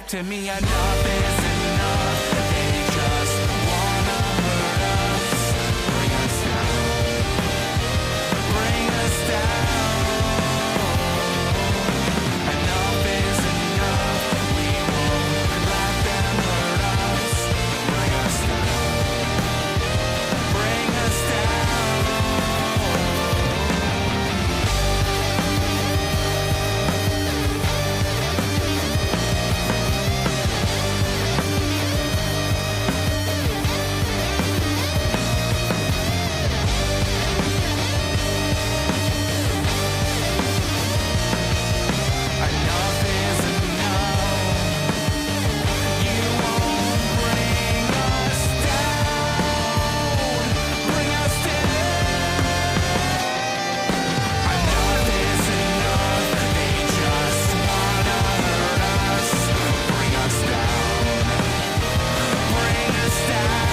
To me, enough is enough. They just wanna hurt us, bring us down, bring us down. Enough is enough. We won't let them hurt us, bring us down, bring us down. Enough is enough. You won't bring us down, bring us down. Enough is enough. They just wanna hurt us, bring us down, bring us down.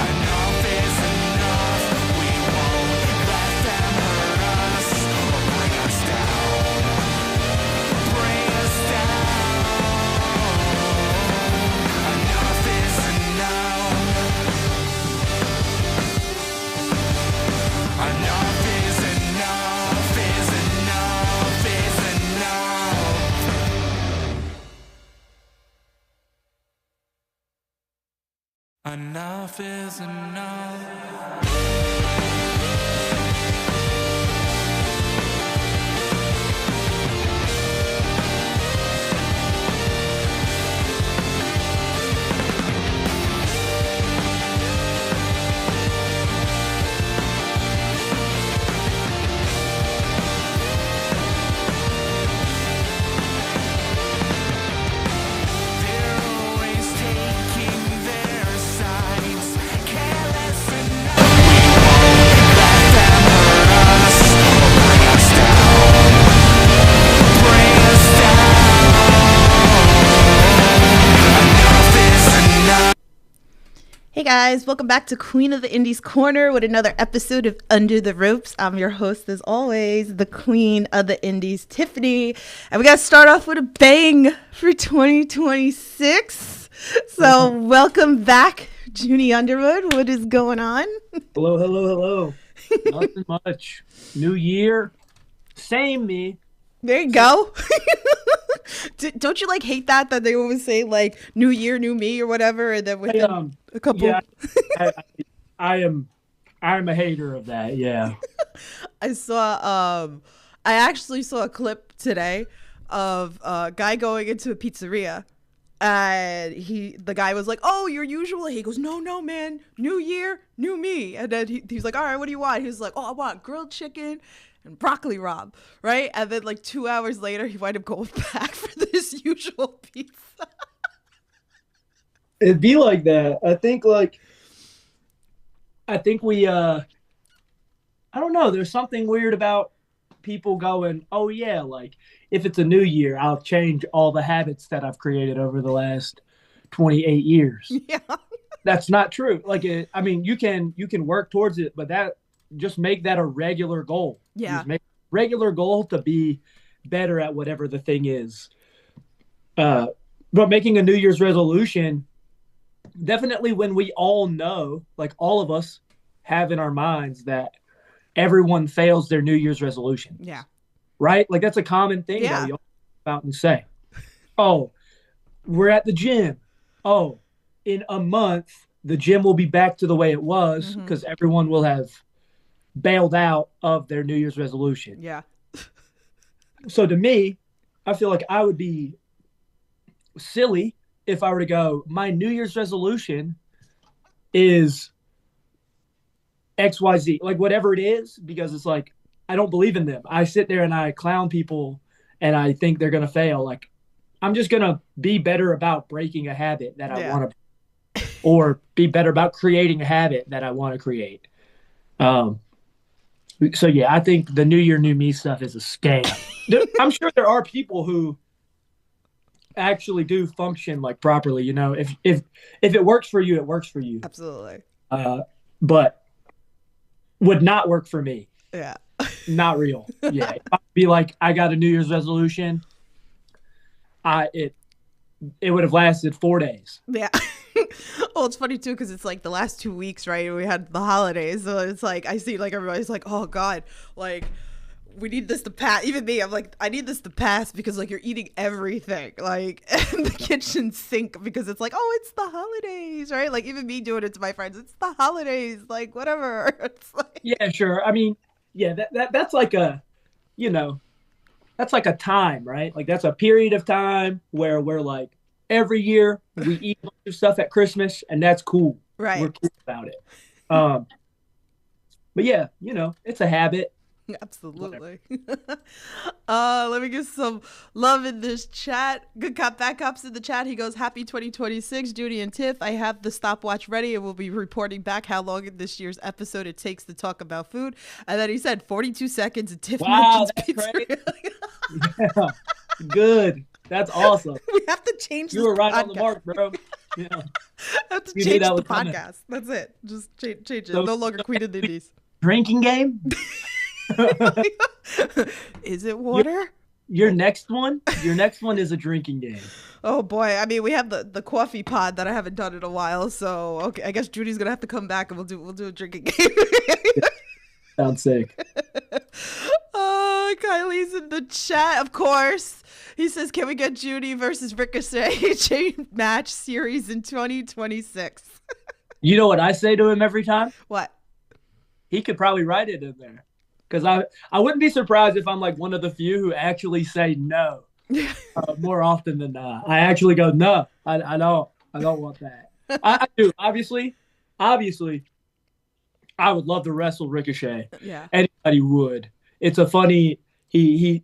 Enough is enough. We won't let them hurt us or bring us down, bring us down. Enough is enough. Enough is enough, is enough, is enough. Enough is enough. They're always taking their sides, careless enough. We won't let them hurt us or bring us down, bring us down. Enough is enough. Hey guys, welcome back to Queen of the Indies Corner with another episode of Under the Ropes. I'm your host, as always, the Queen of the Indies, Tiffany. And we got to start off with a bang for 2026. So welcome back, Juni Underwood. What is going on? Hello, hello, hello. Nothing much. New year, same me. There you go. Don't you hate that they always say new year, new me or whatever, and then within a couple Yeah, I'm a hater of that. Yeah. I actually saw a clip today of a guy going into a pizzeria, and the guy was like, "Oh, your usual." He goes, "No, man, new year, new me." And then he's like, "All right, what do you want?" He was like, "Oh, I want grilled chicken and broccoli rabe," right? And then 2 hours later, he wound up going back for this usual pizza. It'd be like that. I think we I don't know, there's something weird about people going, "Oh yeah, if it's a new year, I'll change all the habits that I've created over the last 28 years." Yeah. That's not true. I mean, you can work towards it, but just make that a regular goal. Yeah. Just make a regular goal to be better at whatever the thing is. But making a New Year's resolution, definitely when we all know, all of us have in our minds that everyone fails their New Year's resolution. Yeah. Right? That's a common thing Yeah. that we all come out and say. Oh, we're at the gym. Oh, in a month, the gym will be back to the way it was because everyone will have bailed out of their New Year's resolution. Yeah. So to me, I feel like I would be silly if I were to go, my New Year's resolution is XYZ, whatever it is, because it's I don't believe in them. I sit there and I clown people and I think they're going to fail. I'm just going to be better about breaking a habit that I want to, or be better about creating a habit that I want to create. So yeah, I think the New Year, New Me stuff is a scam. I'm sure there are people who actually do function properly. If it works for you, it works for you. Absolutely. But would not work for me. Yeah. Not real. Yeah. I'd be I got a New Year's resolution. it would have lasted 4 days. Yeah. Well, it's funny too because it's like the last 2 weeks, right? We had the holidays, so it's like I see like everybody's like, "Oh God, like we need this to pass." Even me, I'm like, I need this to pass because like you're eating everything like in the kitchen sink because it's like, oh, it's the holidays, right? Like even me doing it to my friends, it's the holidays, like whatever. It's like, Yeah, sure. I mean, yeah, that's like a, you know, that's like a time, right? Like that's a period of time where we're like every year we eat a bunch of stuff at Christmas, and that's cool. We're right. cool about it. Um, but yeah, it's a habit. Whatever. Absolutely. Let me get some love in this chat. Good cop, bad cops in the chat. He goes, "Happy 2026, Judy and Tiff. I have the stopwatch ready and will be reporting back how long in this year's episode it takes to talk about food." And then he said 42 seconds and Tiff Wow, mentions that's pizza. great. Yeah, good. That's awesome. We have to change You this were right on the podcast. mark, bro. Yeah, I have to you knew change that the was coming. podcast. That's it. Just change it. So, No longer Queen of the Indies. drinking game. Is it Your, water? your next one. Your next one is a drinking game. Oh boy, I mean we have the coffee pod that I haven't done in a while, so okay, I guess Judy's gonna have to come back and we'll do a drinking game. Sounds sick. Oh, Kylie's in the chat, of course. He says, "Can we get Judy versus Ricochet chain match series in 2026?" You know what I say to him every time? What? He could probably write it in there. Because I wouldn't be surprised if I'm like one of the few who actually say no more often than not. I actually go, no, I don't want that. I do. Obviously, I would love to wrestle Ricochet. Yeah. Anybody would. It's a funny, he's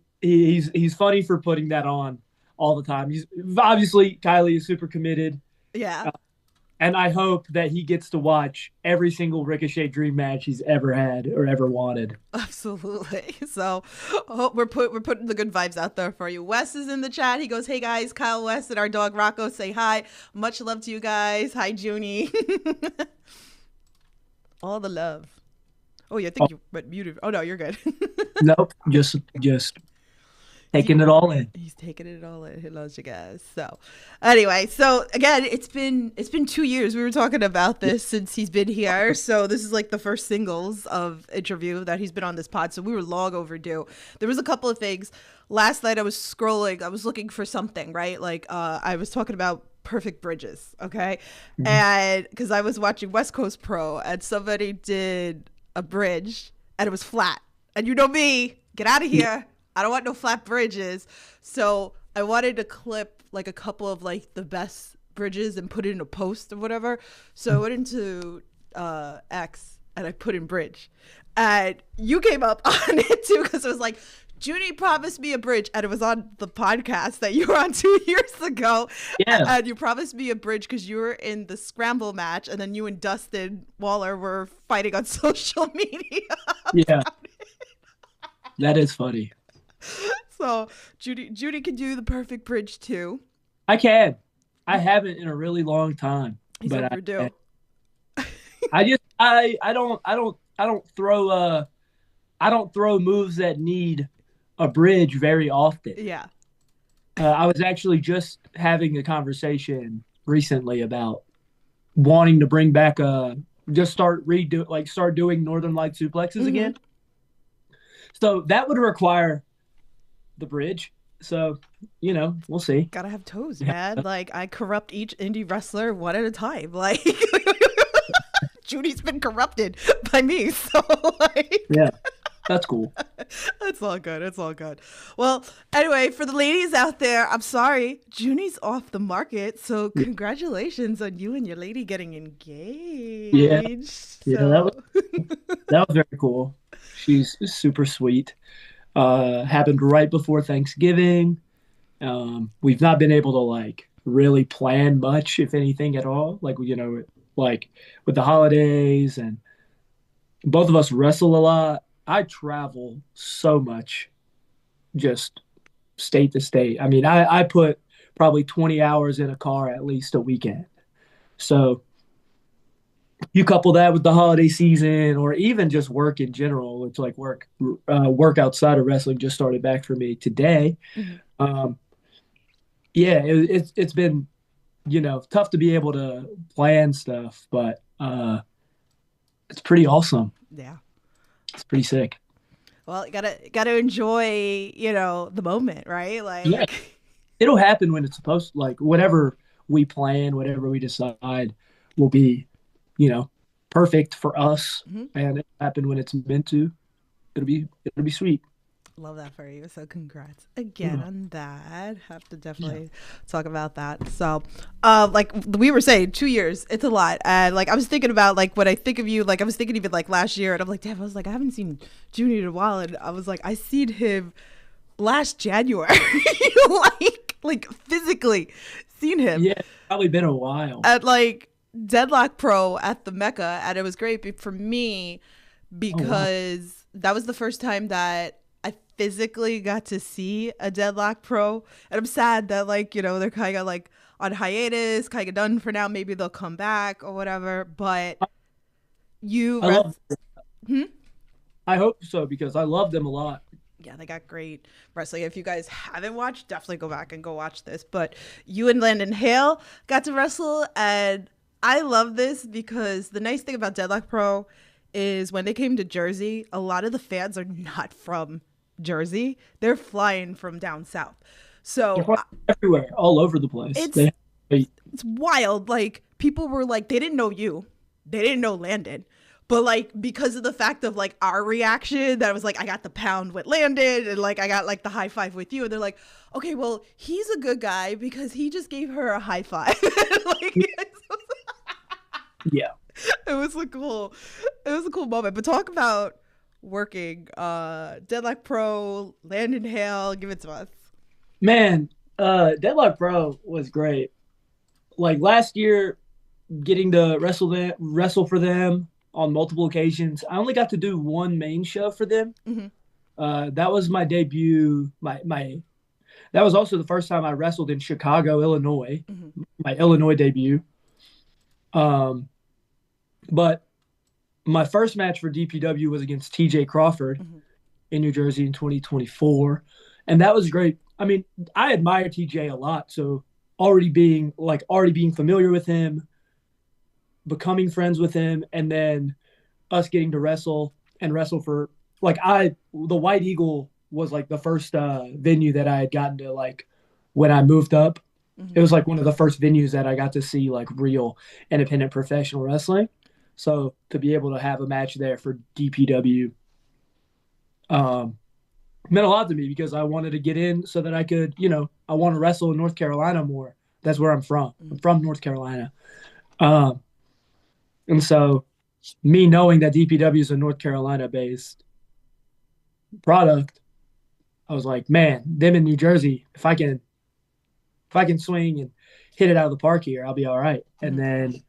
funny for putting that on all the time. He's obviously, Kylie is super committed. Yeah. And I hope that he gets to watch every single Ricochet dream match he's ever had or ever wanted. Absolutely. So we're putting the good vibes out there for you. Wes is in the chat. He goes, "Hey guys, Kyle West and our dog Rocco say hi. Much love to you guys. Hi, Junie." All the love. Oh yeah, I think you went muted. Oh no, you're good. Nope, just taking it all in. He's taking it all in. He loves you guys. So anyway, so again, it's been 2 years. We were talking about this since he's been here. So this is like the first singles of interview that he's been on this pod. So we were long overdue. There was a couple of things. Last night I was scrolling. I was looking for something, right? Like I was talking about perfect bridges, okay? Mm-hmm. And because I was watching West Coast Pro and somebody did a bridge and it was flat. And you know me, get out of here. I don't want no flat bridges. So I wanted to clip like a couple of like the best bridges and put it in a post or whatever. So I went into X and I put in bridge. And you came up on it too because it was like, Junie promised me a bridge, and it was on the podcast that you were on 2 years ago. Yeah. And you promised me a bridge because you were in the scramble match, and then you and Dustin Waller were fighting on social media. Yeah. That is funny. So Judy can do the perfect bridge too. I can. I haven't in a really long time. He's but overdue. I don't throw moves that need a bridge very often. Yeah. I was actually just having a conversation recently about wanting to bring back start doing Northern Light suplexes again. So that would require the bridge. So, we'll see. Gotta have toes, man. Like I corrupt each indie wrestler one at a time. Like Judy's been corrupted by me. So like yeah. That's cool. It's all good. It's all good. Well, anyway, for the ladies out there, I'm sorry, Junie's off the market. So congratulations on you and your lady getting engaged. Yeah, So. that was very cool. She's super sweet. Happened right before Thanksgiving. We've not been able to like really plan much, if anything at all. Like like with the holidays, and both of us wrestle a lot. I travel so much, just state to state. I mean, I put probably 20 hours in a car at least a weekend. So you couple that with the holiday season, or even just work in general. It's like work outside of wrestling just started back for me today. yeah, it's been tough to be able to plan stuff, but it's pretty awesome. Yeah. It's pretty sick. Well, you gotta enjoy, the moment, right? Yeah, Like, it'll happen when it's supposed to. Like whatever we plan, whatever we decide, will be, you know, perfect for us, mhm. and it'll happen when it's meant to. It'll be sweet. Love that for you. So congrats again Yeah. on that. Have to Yeah. definitely talk about that. So, like we were saying, 2 years, it's a lot. And like I was thinking about like when I think of you, like I was thinking even like last year, and I'm like, damn, I was like, I haven't seen Juni in a while, and I was like, I seen him last January, like physically seen him Yeah, it's probably been a while. at like Deadlock Pro at the Mecca, and it was great for me Oh wow. because that was the first time that I physically got to see a Deadlock Pro, and I'm sad that like they're kind of like on hiatus, kind of done for now. Maybe they'll come back or whatever. But you I love. rest. Hmm? I hope so because I love them a lot. Yeah, they got great wrestling. If you guys haven't watched, definitely go back and go watch this. But you and Landon Hale got to wrestle, and I love this because the nice thing about Deadlock Pro is when they came to Jersey, a lot of the fans are not from Jersey. They're flying from down south. They're So quite everywhere, all over the place. it's They it's wild. Like people were like, they didn't know you, they didn't know Landon, but like because of the fact of like our reaction, that was like I got the pound with Landon, and like I got like the high five with you, and they're like, okay, well he's a good guy because he just gave her a high five. Like yeah. it was it was a cool moment. But talk about working Deadlock Pro, Landon Hale, give it to us. Man, Deadlock Pro was great. Like last year, getting to wrestle for them on multiple occasions. I only got to do one main show for them. Hmm. That was my debut. My that was also the first time I wrestled in Chicago, Illinois. Hmm. My Illinois debut. Um, but my first match for DPW was against TJ Crawford Hmm. in New Jersey in 2024, and that was great. I mean, I admire TJ a lot, so already being familiar with him, becoming friends with him, and then us getting to wrestle for like I the White Eagle was like the first venue that I had gotten to like when I moved up. It Hmm. was like one of the first venues that I got to see like real independent professional wrestling. So to be able to have a match there for DPW um, meant a lot to me because I wanted to get in so that I could, I want to wrestle in North Carolina more. That's where I'm from. I'm from North Carolina. Um, and so me knowing that DPW is a North Carolina based product, I was like, man, them in New Jersey, if I can swing and hit it out of the park here, I'll be all right. And Hmm. then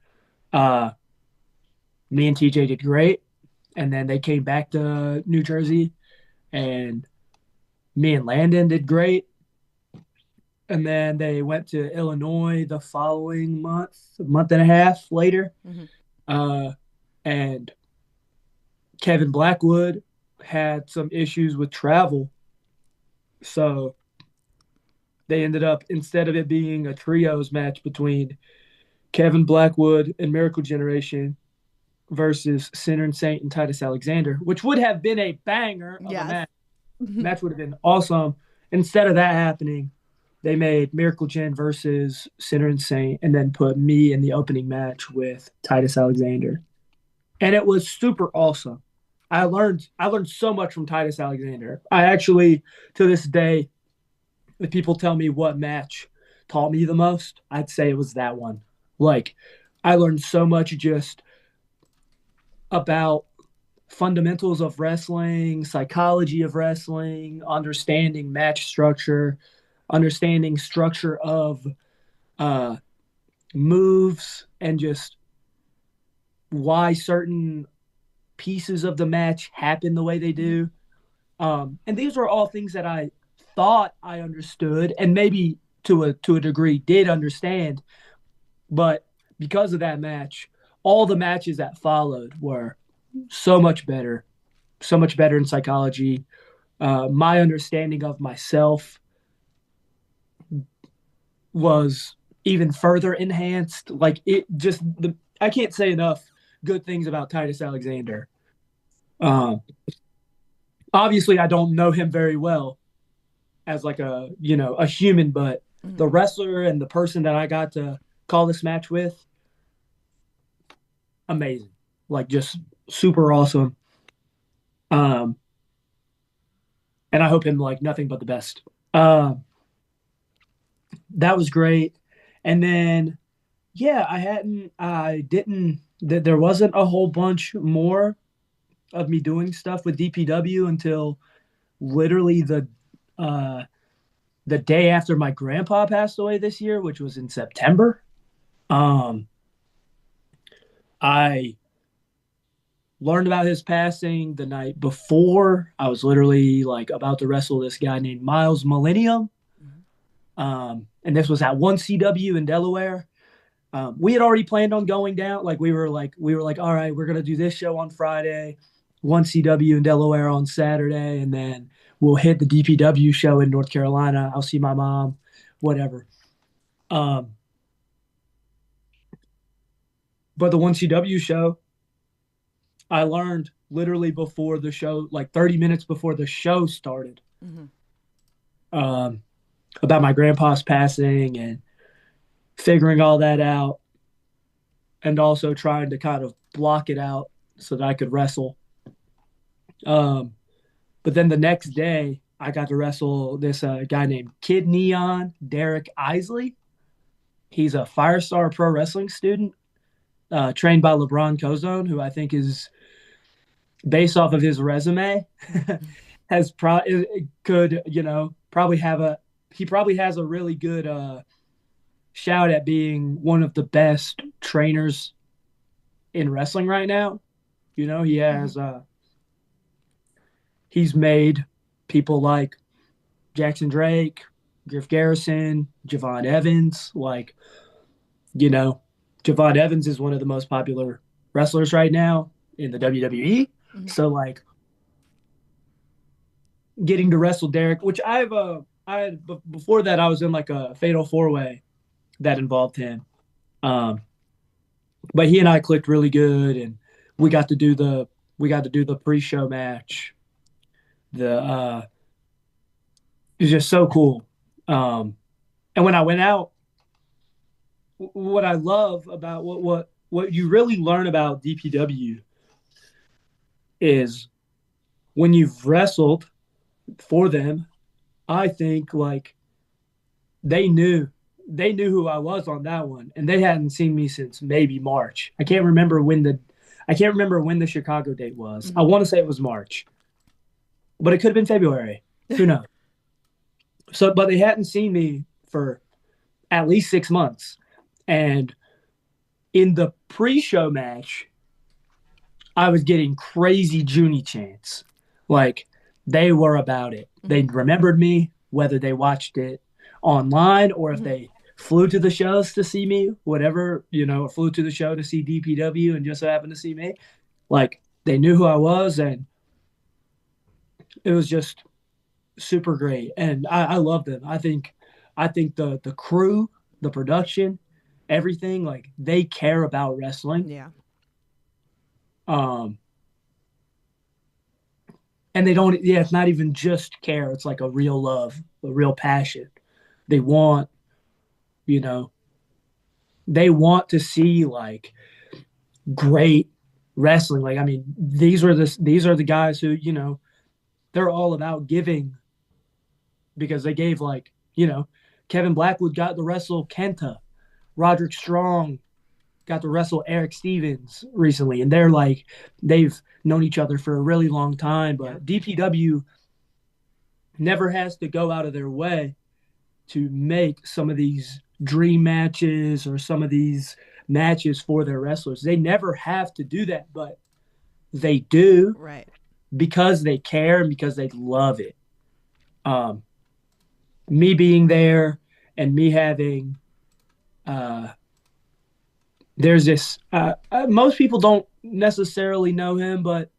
uh, me and TJ did great. And then they came back to New Jersey, and me and Landon did great. And then they went to Illinois the following month, a month and a half later. Hmm. Uh, and Kevin Blackwood had some issues with travel. So they ended up, instead of it being a trios match between Kevin Blackwood and Miracle Generation versus Sinner and Saint and Titus Alexander, which would have been a banger of a Yes. match. Match would have been awesome. Instead of that happening, they made Miracle Gen versus Sinner and Saint and then put me in the opening match with Titus Alexander. And it was super awesome. I learned so much from Titus Alexander. I actually to this day, if people tell me what match taught me the most, I'd say it was that one. Like I learned so much just about fundamentals of wrestling, psychology of wrestling, understanding match structure, understanding structure of uh, moves, and just why certain pieces of the match happen the way they Hmm. do. And these were all things that I thought I understood, and maybe to a degree did understand, but because of that match, all the matches that followed were so much better, so much better in psychology. My understanding of myself was even further enhanced. Like it just I can't say enough good things about Titus Alexander. Um, Obviously, I don't know him very well as like a human, but the wrestler and the person that I got to call this match with, amazing, like just super awesome. Um, and I hope him like nothing but the best. That was great. And then yeah, I didn't that there wasn't a whole bunch more of me doing stuff with DPW until literally uh the day after my grandpa passed away this year, which was in September. Um I learned about his passing the night before. I was literally like about to wrestle this guy named Miles Millennium. And this was at 1CW in Delaware. We had already planned on going down. Like we were like, all right, we're gonna do this show on Friday, 1CW in Delaware on Saturday, and then we'll hit the DPW show in North Carolina. I'll see my mom, whatever. Um, but the 1CW show, I learned literally before the show, like 30 minutes before the show started, um, about my grandpa's passing and figuring all that out, and also trying to kind of block it out so that I could wrestle. Um, but then the next day, I got to wrestle this guy named Kid Neon, Derek Isley. He's a Firestar Pro Wrestling student, trained by LeBron Cozone, who I think is, based off of his resume, has could probably have he probably has a really good shout at being one of the best trainers in wrestling right now. He has he's made people like Jackson Drake, Griff Garrison, Javon Evans. Like, Javon Evans is one of the most popular wrestlers right now in the WWE. So like getting to wrestle Derek, which before that I was in like a fatal 4-way that involved him. But he and I clicked really good, and we got to do the pre-show match. It was just so cool. And when I went out, what I love about what you really learn about DPW is when you've wrestled for them, I think like they knew who I was on that one, and they hadn't seen me since maybe March. I can't remember when the Chicago date was. I want to say it was March, but it could have been February. Who knows? So, but they hadn't seen me for at least 6 months, and in the pre-show match, I was getting crazy Juni chants. Like they were about it. They remembered me, whether they watched it online or if they flew to the shows to see me, whatever, or flew to the show to see DPW and just so happened to see me. Like they knew who I was, and it was just super great. And I love them. I think the crew, the production, everything, like they care about wrestling. Yeah. And they don't, yeah, it's not even just care. It's like a real love, a real passion. They want, they want to see like great wrestling. Like, I mean, these are the guys who, they're all about giving, because they gave like, Kevin Blackwood got to wrestle Kenta, Roderick Strong got to wrestle Eric Stevens recently, and they've known each other for a really long time. But DPW never has to go out of their way to make some of these dream matches or some of these matches for their wrestlers. They never have to do that, but they do, Right. because they care and because they love it. Me being there and me having there's this most people don't necessarily know him, but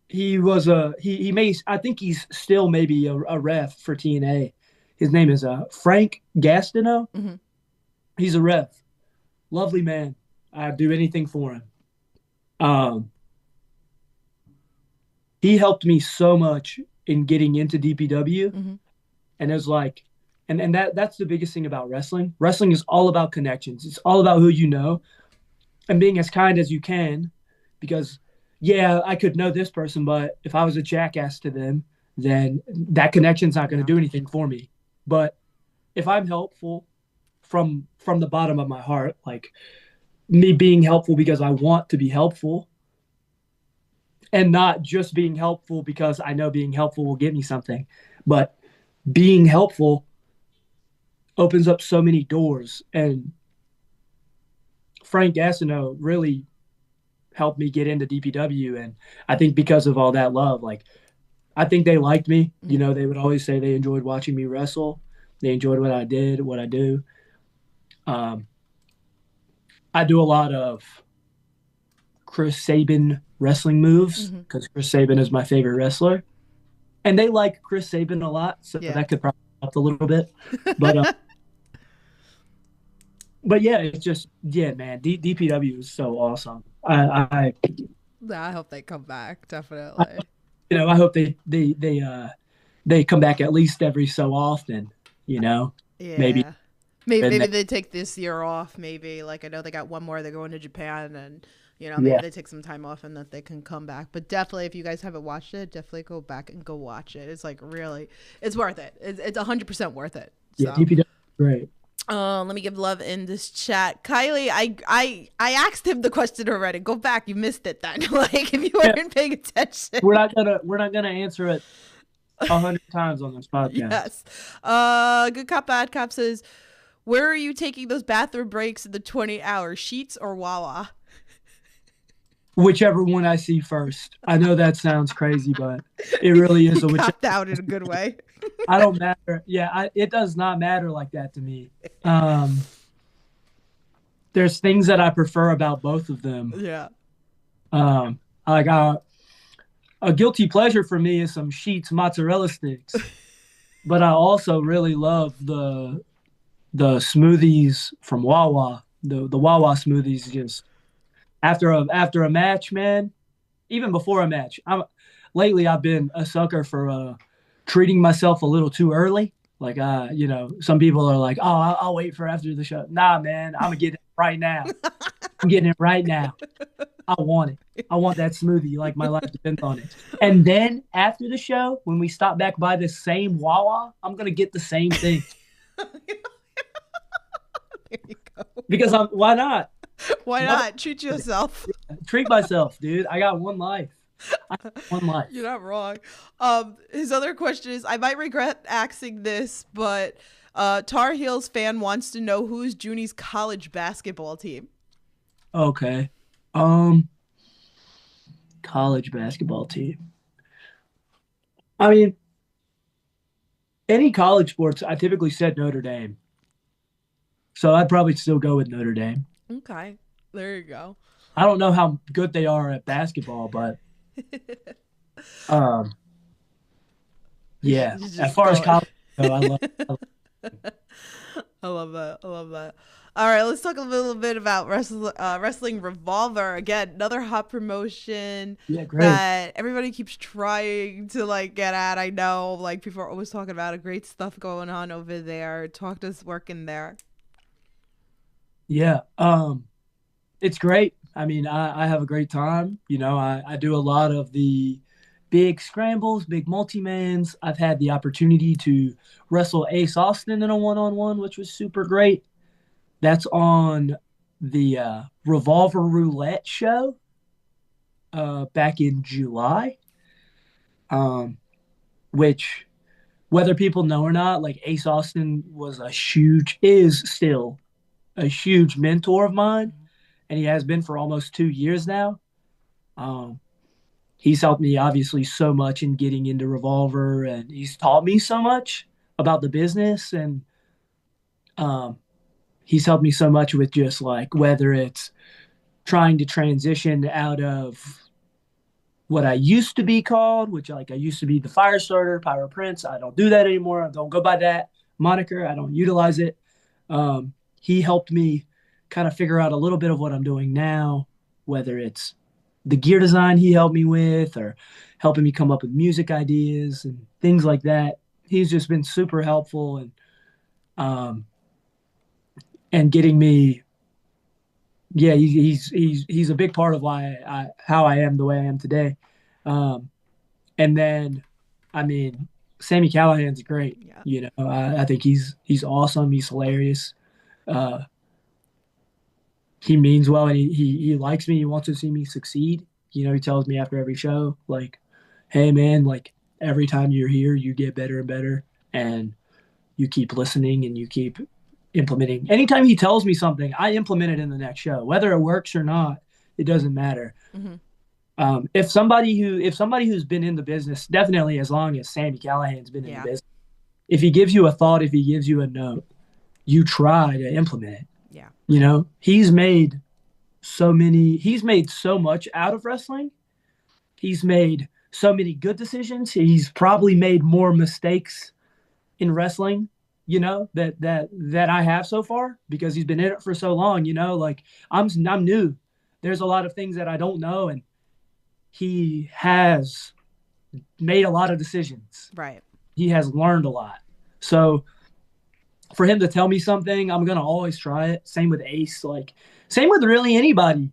he was he may, I think he's still maybe a ref for TNA. His name is Frank Gastineau. Hmm. He's a ref, lovely man. I'd do anything for him. Um, he helped me so much in getting into DPW, Hmm. and it was like, and that's the biggest thing about wrestling. Wrestling is all about connections. It's all about who you know and being as kind as you can, because yeah, I could know this person, but if I was a jackass to them, then that connection's not going to Yeah. do anything for me. But if I'm helpful from the bottom of my heart, like me being helpful because I want to be helpful and not just being helpful because I know being helpful will get me something, but being helpful opens up so many doors. And Frank Gastineau really helped me get into DPW. And I think because of all that love, like I think they liked me. You Hmm. know, they would always say they enjoyed watching me wrestle. They enjoyed what I did, what I do. Um, I do a lot of Chris Sabin wrestling moves Hmm. because Chris Sabin is my favorite wrestler, and they like Chris Sabin a lot, so Yeah. that could probably help a little bit. But but yeah, it's just yeah, man. DPW is so awesome. Yeah, I hope they come back. I Definitely. I hope they come back at least every so often. You know, maybe Yeah. Maybe in maybe there. they take this year off. Maybe like I know they got one more. They're going to Japan, and maybe Yeah, they take some time off and that they can come back. But definitely, if you guys haven't watched it, definitely go back and go watch it. It's like really, it's worth it. It's 100% worth it. yeah, So. DPW is great. Let me give love in this chat. Kylie, I asked him the question already. Go back, you missed it then. Like if you Yeah, weren't paying attention. we're not gonna answer it 100 times on this podcast. Yes. Good cop, bad cop says, where are you taking those bathroom breaks in the 20-hour Sheets or Wawa? Whichever one I see first. I know that sounds crazy, but it really is He a whichever. copped out in a good way. I don't matter. Yeah, it does not matter like that to me. Um, there's things that I prefer about both of them. Yeah. Like a guilty pleasure for me is some Sheets mozzarella sticks, but I also really love the smoothies from Wawa. The Wawa smoothies just after a match, man. Even before a match, lately I've been a sucker for treating myself a little too early. Like some people are like, "Oh, I'll wait for after the show." Nah, man, I'm gonna get it right now. I'm getting it right now. I want it. I want that smoothie like my life depends on it. And then after the show, when we stop back by the same Wawa, I'm gonna get the same thing There you go. because why not? Why Another not? Treat yourself. treat myself, dude. I got one life. I got one life. You're not wrong. His other question is, I might regret asking this, but Tar Heels fan wants to know who's Juni's college basketball team. Okay. Um, College basketball team. I mean, any college sports, I typically said Notre Dame. So I'd probably still go with Notre Dame. Okay, there you go. I don't know how good they are at basketball, but um, yeah. You As just far as go. college go, I love I love that. I love that. All right, let's talk a little bit about wrestling Revolver. Again, another hot promotion yeah, great. that everybody keeps trying to like get at. I know, like people are always talking about great stuff going on over there. Talk to us working there. Yeah. It's great. I mean, I have a great time. I do a lot of the big scrambles, big multi-mans. I've had the opportunity to wrestle Ace Austin in a one-on-one, which was super great. That's on the Revolver Roulette show back in July, um, which, whether people know or not, like Ace Austin is still a huge mentor of mine, and he has been for almost 2 years now. Um, he's helped me obviously so much in getting into Revolver, and he's taught me so much about the business, and um, he's helped me so much with just like whether it's trying to transition out of what I used to be called, which like I used to be the fire starter, Pyro Prince. I don't do that anymore. I don't go by that. moniker. I don't utilize it. He helped me kind of figure out a little bit of what I'm doing now, whether it's the gear design he helped me with or helping me come up with music ideas and things like that. He's just been super helpful um, and getting me. Yeah, he's a big part of how I am the way I am today. Um, and then, I mean, Sammy Callahan's great. Yeah. You know, I think he's awesome. He's hilarious. Uh, he means well, and he likes me. He wants to see me succeed. You know, he tells me after every show, like, "Hey, man, like every time you're here, you get better and better, and you keep listening and you keep implementing." Anytime he tells me something, I implement it in the next show, whether it works or not. It doesn't matter. Mm-hmm. If somebody who's been in the business, definitely as long as Sammy Callahan's been in the business, if he gives you a thought, if he gives you a note, you try to implement it. Yeah. You know, he's made so much out of wrestling. He's made so many good decisions. He's probably made more mistakes in wrestling, you know, that I have so far because he's been in it for so long, you know, like I'm new. There's a lot of things that I don't know, and he has made a lot of decisions. Right. He has learned a lot. So for him to tell me something, I'm going to always try it. Same with Ace, like same with really anybody,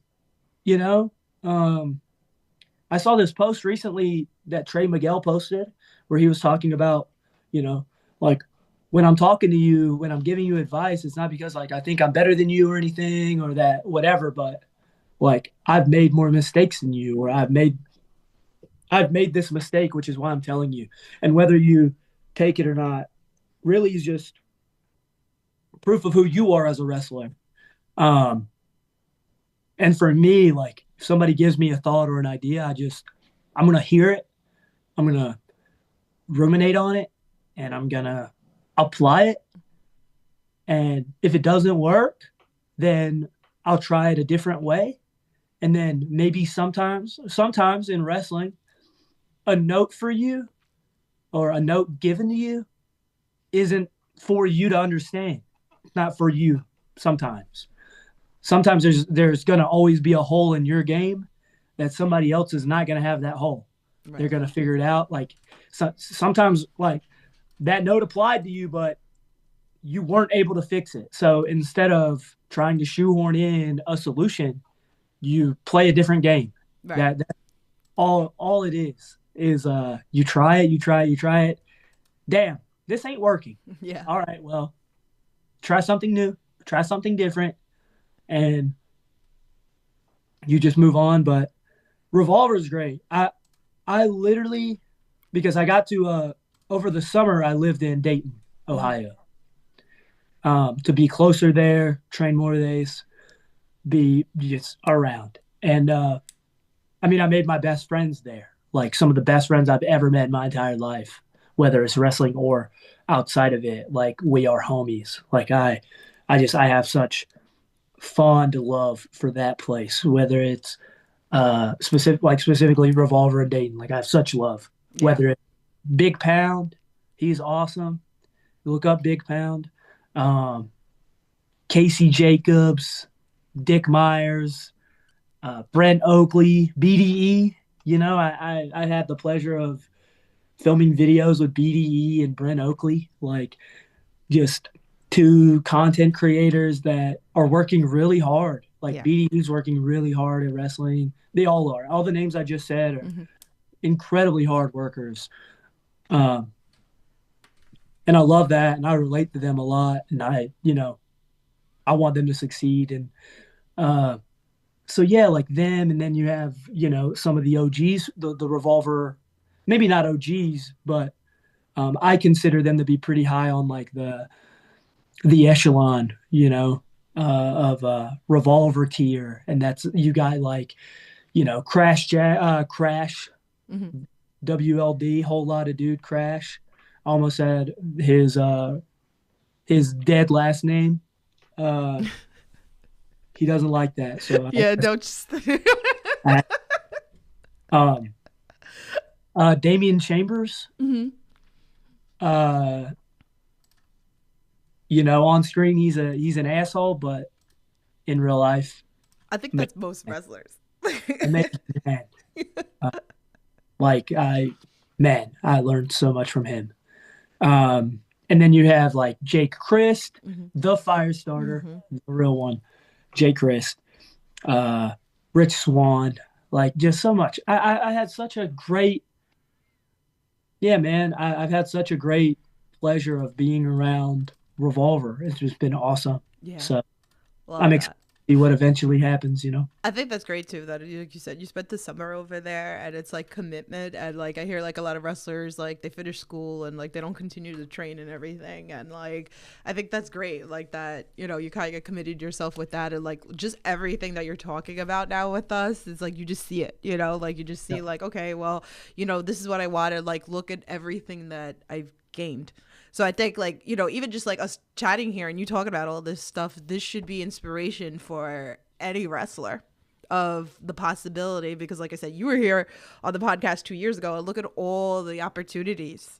you know. I saw this post recently that Trey Miguel posted where he was talking about, you know, like when I'm talking to you, when I'm giving you advice, it's not because like I think I'm better than you or anything or that whatever, but like I've made more mistakes than you, or I've made this mistake, which is why I'm telling you. And whether you take it or not really is just proof of who you are as a wrestler. And for me, like if somebody gives me a thought or an idea, I'm going to hear it. I'm going to ruminate on it, and I'm going to apply it. And if it doesn't work, then I'll try it a different way. And then maybe sometimes in wrestling, a note for you or a note given to you isn't for you to understand. It's not for you sometimes. Sometimes there's going to always be a hole in your game that somebody else is not going to have that hole. Right. They're going to figure it out. Like sometimes like that note applied to you, but you weren't able to fix it. So instead of trying to shoehorn in a solution, you play a different game. Right. That all it is you try it. Damn, this ain't working. Yeah. All right, well, try something new, try something different, and you just move on. But Revolver is great. I literally, because I got to over the summer I lived in Dayton, Ohio. To be closer there, train more days, be just around. And I mean, I made my best friends there, like some of the best friends I've ever met in my entire life, whether it's wrestling or outside of it. Like we are homies. Like I have such fond love for that place, whether it's specifically Revolver and Dayton. Like I have such love. Yeah. Whether it's Big Pound, he's awesome. Look up Big Pound. Casey Jacobs, Dick Myers, Brent Oakley, BDE. You know, I had the pleasure of filming videos with BDE and Brent Oakley, like just two content creators that are working really hard. Like BDE's working really hard at wrestling. They all are. All the names I just said are incredibly hard workers. And I love that, and I relate to them a lot. And I want them to succeed. And so yeah, like them, and then you have some of the OGs, the Revolver, maybe not OGs, but I consider them to be pretty high on like the echelon, of Revolver tier, and that's you got like Crash, WLD, whole lot of dude Crash. Almost had his dead last name. He doesn't like that. So yeah, don't just. Damian Chambers. Mm-hmm. on screen he's an asshole, but in real life, I think man, that's most wrestlers. amazing man. Uh, like I learned so much from him. And then you have like Jake Christ, Hmm. the fire starter, Hmm. the real one, Jake Christ, uh, Rich Swan, like just so much. I had such a great, yeah, man. I've had such a great pleasure of being around Revolver. It's just been awesome. Yeah, So love I'm excited that. to see what eventually happens. I think that's great too. That like you said, you spent the summer over there, and it's like commitment. And like I hear like a lot of wrestlers like they finish school and like they don't continue to train and everything. And like I think that's great. Like that, you kind of get committed yourself with that, and like just everything that you're talking about now with us is like you just see it. Like you just see Yeah. like okay, well, this is what I wanted. Like look at everything that I've gained. So I think like, even just like us chatting here and you talking about all this stuff, this should be inspiration for any wrestler of the possibility, because like I said, you were here on the podcast 2 years ago and look at all the opportunities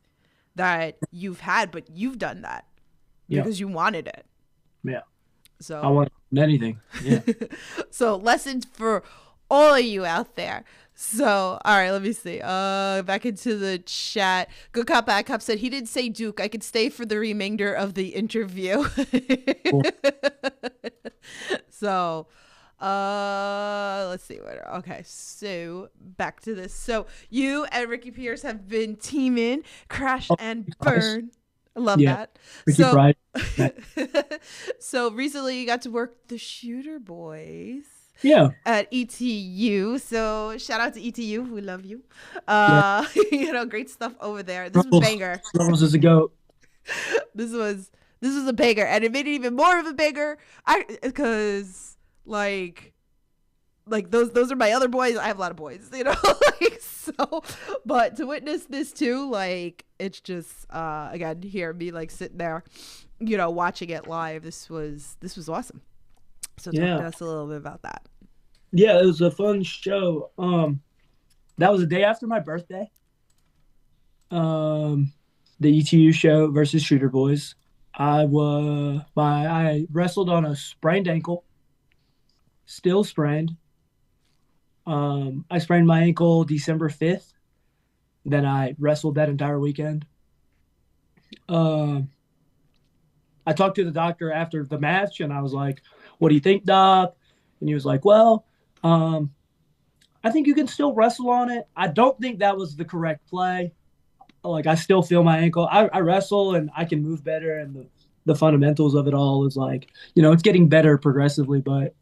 that you've had, but you've done that Yeah. because you wanted it. Yeah. I So want anything. Yeah. so lessons for all of you out there. So, all right, let me see. Back into the chat. Good Cop, Bad Cop said he didn't say Duke. I could stay for the remainder of the interview. Cool. So, let's see what. Okay, so back to this. So you and Ricky Pierce have been teaming Crash Oh, and nice. Burn. I love Yeah. that. Ricky So, Pride. so recently you got to work the Shooter Boys Yeah. at ETU. So shout out to ETU. We love you. Yeah. Great stuff over there. This was Rules. banger. Rules is a goat. This was a banger, and it made it even more of a banger. Because like those are my other boys. I have a lot of boys, like so. But to witness this too, like it's just again hear me like sitting there, watching it live. This was awesome. So talk to Yeah. us a little bit about that. Yeah, it was a fun show. That was the day after my birthday. Um, the ETU show versus Shooter Boys. I wrestled on a sprained ankle, still sprained. I sprained my ankle December 5th. Then I wrestled that entire weekend. Um, I talked to the doctor after the match, and I was like, "What do you think, doc?" And he was like, "Well, um, I think you can still wrestle on it. I don't think that was the correct play. Like, I still feel my ankle. I wrestle and I can move better, and the fundamentals of it all is like, it's getting better progressively. But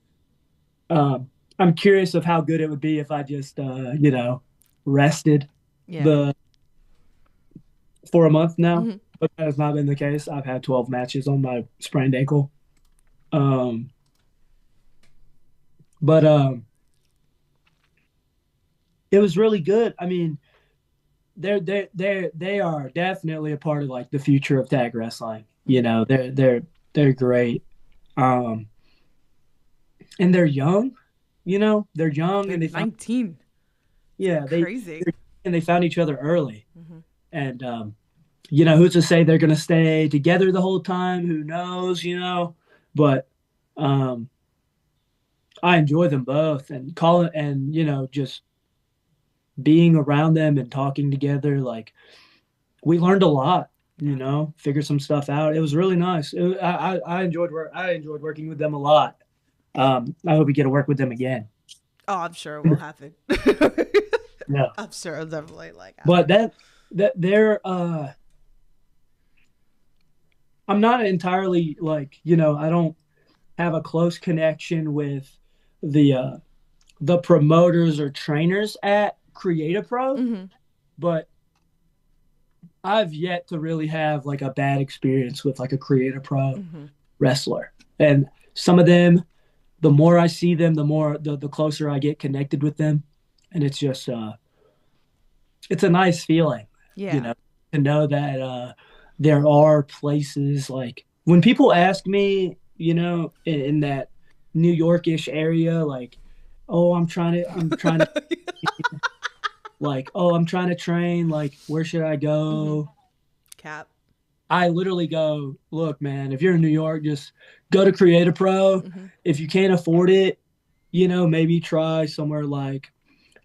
I'm curious of how good it would be if I just, rested Yeah. the for a month now. Hmm. But that has not been the case. I've had 12 matches on my sprained ankle. Um, but it was really good. I mean, they are definitely a part of like the future of tag wrestling. They're great. Um, and they're young. They're young They're and they found 19. yeah Crazy. they found each other early. Hmm. And who's to say they're gonna stay together the whole time? Who knows? But um, I enjoy them both and calling and just being around them and talking together. Like we learned a lot. Figured some stuff out. It was really nice. I enjoyed working with them a lot. I hope we get to work with them again. Oh, I'm sure it will happen. Yeah, I'm sure it'll definitely like but happen. that they're I'm not entirely like I don't have a close connection with the promoters or trainers at Creative Pro, Hmm. but I've yet to really have like a bad experience with like a Creative Pro Hmm. wrestler. And some of them, the more I see them, the closer I get connected with them. And it's just it's a nice feeling, Yeah. to know that there are places like when people ask me, in that New Yorkish area, like, oh, I'm trying to like, oh, I'm trying to train, like, where should I Hmm. go? Cap. I literally go, look, man, if you're in New York, just go to Create a Pro. Mm-hmm. If you can't afford it, maybe try somewhere like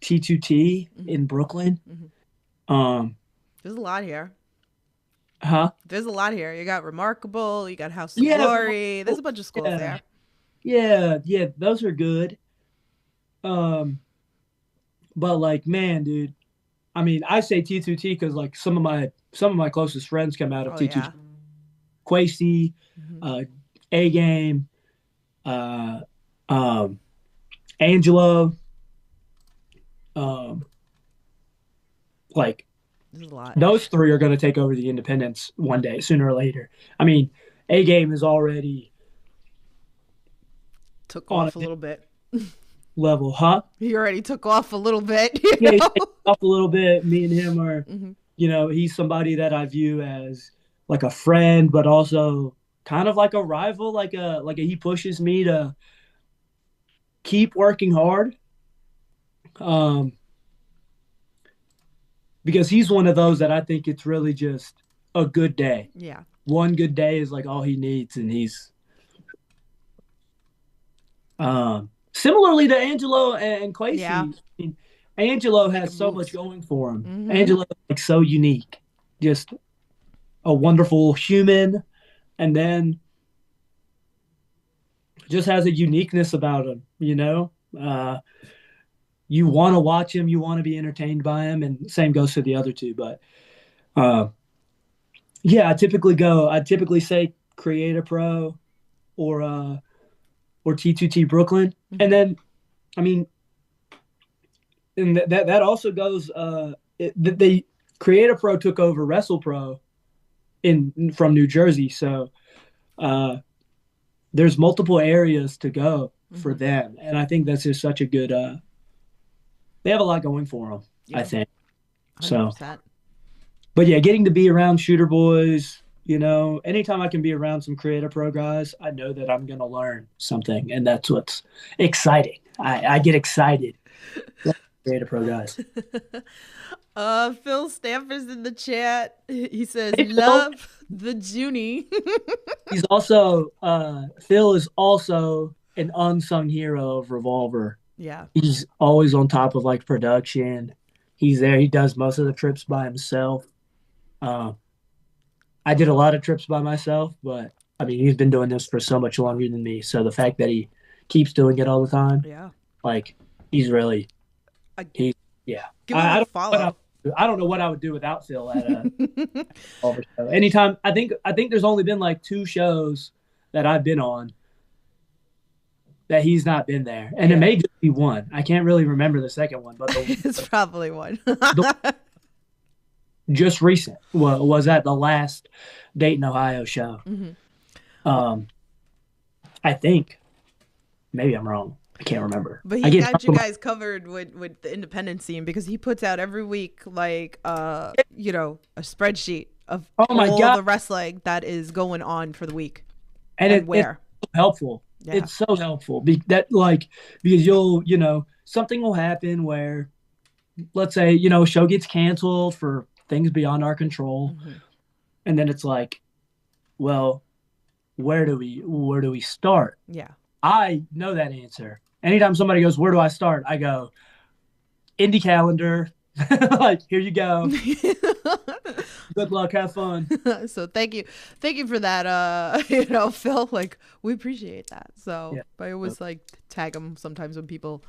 T2T Mm-hmm. in Brooklyn. Mm-hmm. Um, There's a lot here. huh? There's a lot here. You got Remarkable. You got House of Yeah, Glory. There's a bunch of schools yeah, there. yeah. Those are good. Um, but like, man, dude, I mean, I say T2T because like some of my closest friends come out of Oh T2T. yeah. Quasi, Mm-hmm. uh, A Game, uh, um, Angelo, um, like There's a lot. those three are going to take over the independents one day, sooner or later. I mean, A Game is already Took on a off a little bit. level, huh? He already took off a little bit. You Yeah, he's know. taken off a little bit. Me and him are, Mm-hmm. he's somebody that I view as like a friend, but also kind of like a rival. Like he pushes me to keep working hard. Um, because he's one of those that I think it's really just a good day. Yeah. One good day is like all he needs, and he's similarly to Angelo and Yeah. Quasi. I mean, Angelo has Making so much moves. going for him. Mm-hmm. Angelo is like so unique, just a wonderful human, and then just has a uniqueness about him. You want to watch him, you want to be entertained by him, and same goes for the other two. But uh, yeah, I typically say Create a Pro or T2T Brooklyn, and Mm-hmm. then I mean, and that also goes. They Create a Pro took over Wrestle Pro in from New Jersey, so uh, there's multiple areas to go for Mm-hmm. them, and I think that's just such a good. They have a lot going for them, I Yeah. think. So, 100%. but yeah, getting to be around Shooter Boys, anytime I can be around some Creative Pro guys, I know that I'm going to learn something, and that's what's exciting. I get excited. Creative Pro guys. Phil Stamper's in the chat. He says, Hey, Phil. "Love the Juni." He's also Phil is also an unsung hero of Revolver. Yeah. He's always on top of like production. He's there. He does most of the trips by himself. Uh, I did a lot of trips by myself, but I mean, he's been doing this for so much longer than me. So the fact that he keeps doing it all the time, Yeah. like he's really I he yeah. give him I, I a don't follow. I don't know what I would do without Phil at a Revolver show. Anytime I think there's only been like two shows that I've been on that he's not been there, and it Yeah. may just be one. I can't really remember the second one, but It's probably one. the just recent was at the last Dayton, Ohio show. Mhm. Um, I think maybe I'm wrong. I can't remember. But I he get got you guys covered with the independent scene because he puts out every week like a spreadsheet of oh my all god, the wrestling that is going on for the week and and it's where. so helpful. Yeah. It's so helpful because something will happen where let's say a show gets canceled for things beyond our control, Mhm. and then it's like, well, where do we start? Yeah. I know that answer. Anytime somebody goes, where do I start? I go, indie calendar. Like, here you go. Good luck. Have fun. So thank you for that. Phil, like we appreciate that. So Yeah. I always like tag him sometimes when people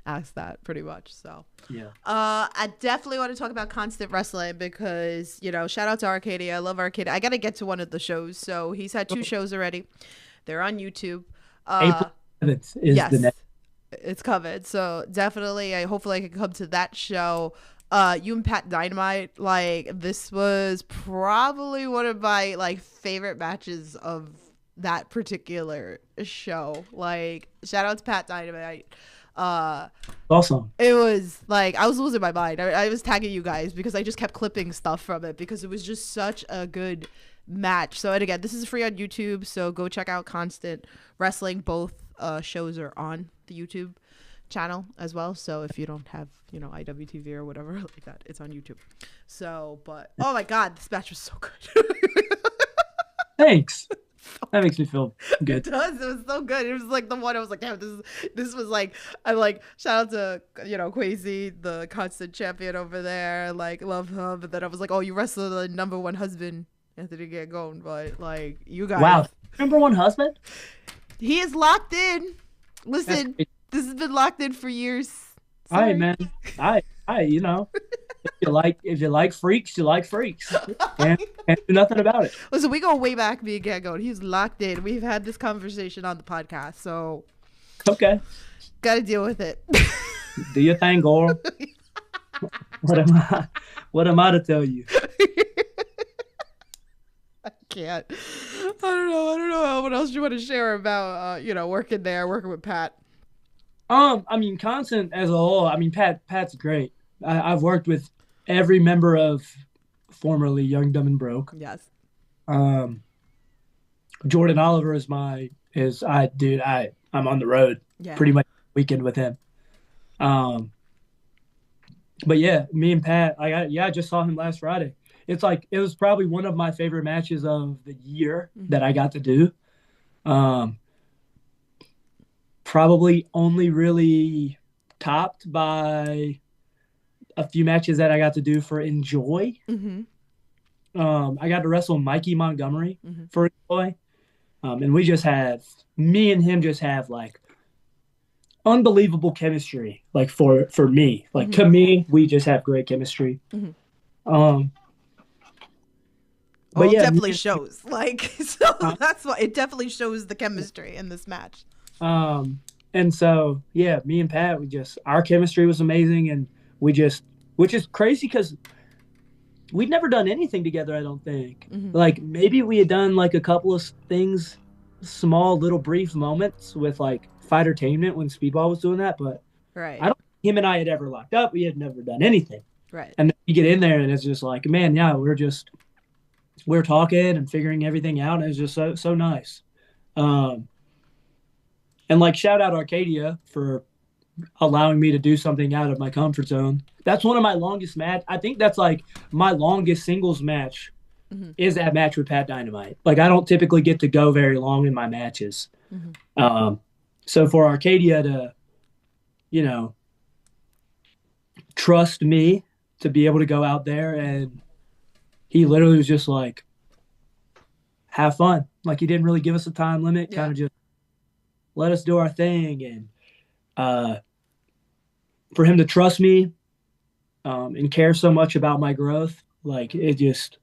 ask that, pretty much. So Yeah. I definitely want to talk about Constant Wrestling because shout out to Arcadia. I love Arcadia. I got to get to one of the shows. So he's had 2 shows already. They're on YouTube. April 7th is Yes, the next. it's covered. So definitely, hopefully I can come to that show. You and Pat Dynamite, like this was probably one of my like favorite matches of that particular show. Like shout out to Pat Dynamite. Awesome. It was like I was losing my mind. I was tagging you guys because I just kept clipping stuff from it because it was just such a good match. So and again, this is free on YouTube, so go check out Constant Wrestling. Both shows are on the YouTube channel as well. So if you don't have IWTV or whatever like that, it's on YouTube. So but oh my god, this match was so good. Thanks. That makes me feel It good. does. It was so good. It was like the one I was like, damn, this was like, I like, shout out to, Quasi, the constant champion over there. Like, love him. But then I was like, oh, you wrestled the number one husband, Anthony Gangone. But like, you guys. Wow. Number one husband? He is locked in. Listen, That's- this has been locked in for years. All right, Sorry. man. If you like freaks, you like freaks. And can't do nothing about it. Listen, we go way back, me and Gangone. He's locked in. We've had this conversation on the podcast, so Okay. gotta deal with it. Do your thing, girl. What am I to tell you? I can't. I don't know. What else you want to share about, working there, working with Pat? I mean, Constant as a whole. I mean, Pat's great. I've worked with every member of formerly Young, Dumb, and Broke. Yes. Jordan Oliver I'm on the road Yeah. pretty much weekend with him. But yeah, me and Pat, I just saw him last Friday. It's like it was probably one of my favorite matches of the year that I got to do. Probably only really topped by a few matches that I got to do for Enjoy. Mm-hmm. I got to wrestle Mikey Montgomery Mm-hmm. for Enjoy. And me and him just have like unbelievable chemistry. Like for me, like to me, we just have great chemistry. Mhm. But It yeah, definitely shows. Like, so that's why it definitely shows the chemistry in this match. And so yeah, me and Pat, our chemistry was amazing, and which is crazy because we'd never done anything together. I don't think. Mm-hmm. Like maybe we had done like a couple of things, small little brief moments with like Fightertainment when Speedball was doing that, but Right. I don't think him and I had ever locked up. We had never done anything. Right. And then you get in there and it's just like, man, yeah, we're talking and figuring everything out, and it's just so nice. And like shout out Arcadia for allowing me to do something out of my comfort zone. That's one of my longest match. I think that's like my longest singles match is that match with Pat Dynamite. Like I don't typically get to go very long in my matches. So for Arcadia to, trust me to be able to go out there, and he literally was just like, have fun. Like he didn't really give us a time limit, kind of just let us do our thing. And for him to trust me and care so much about my growth, like it just,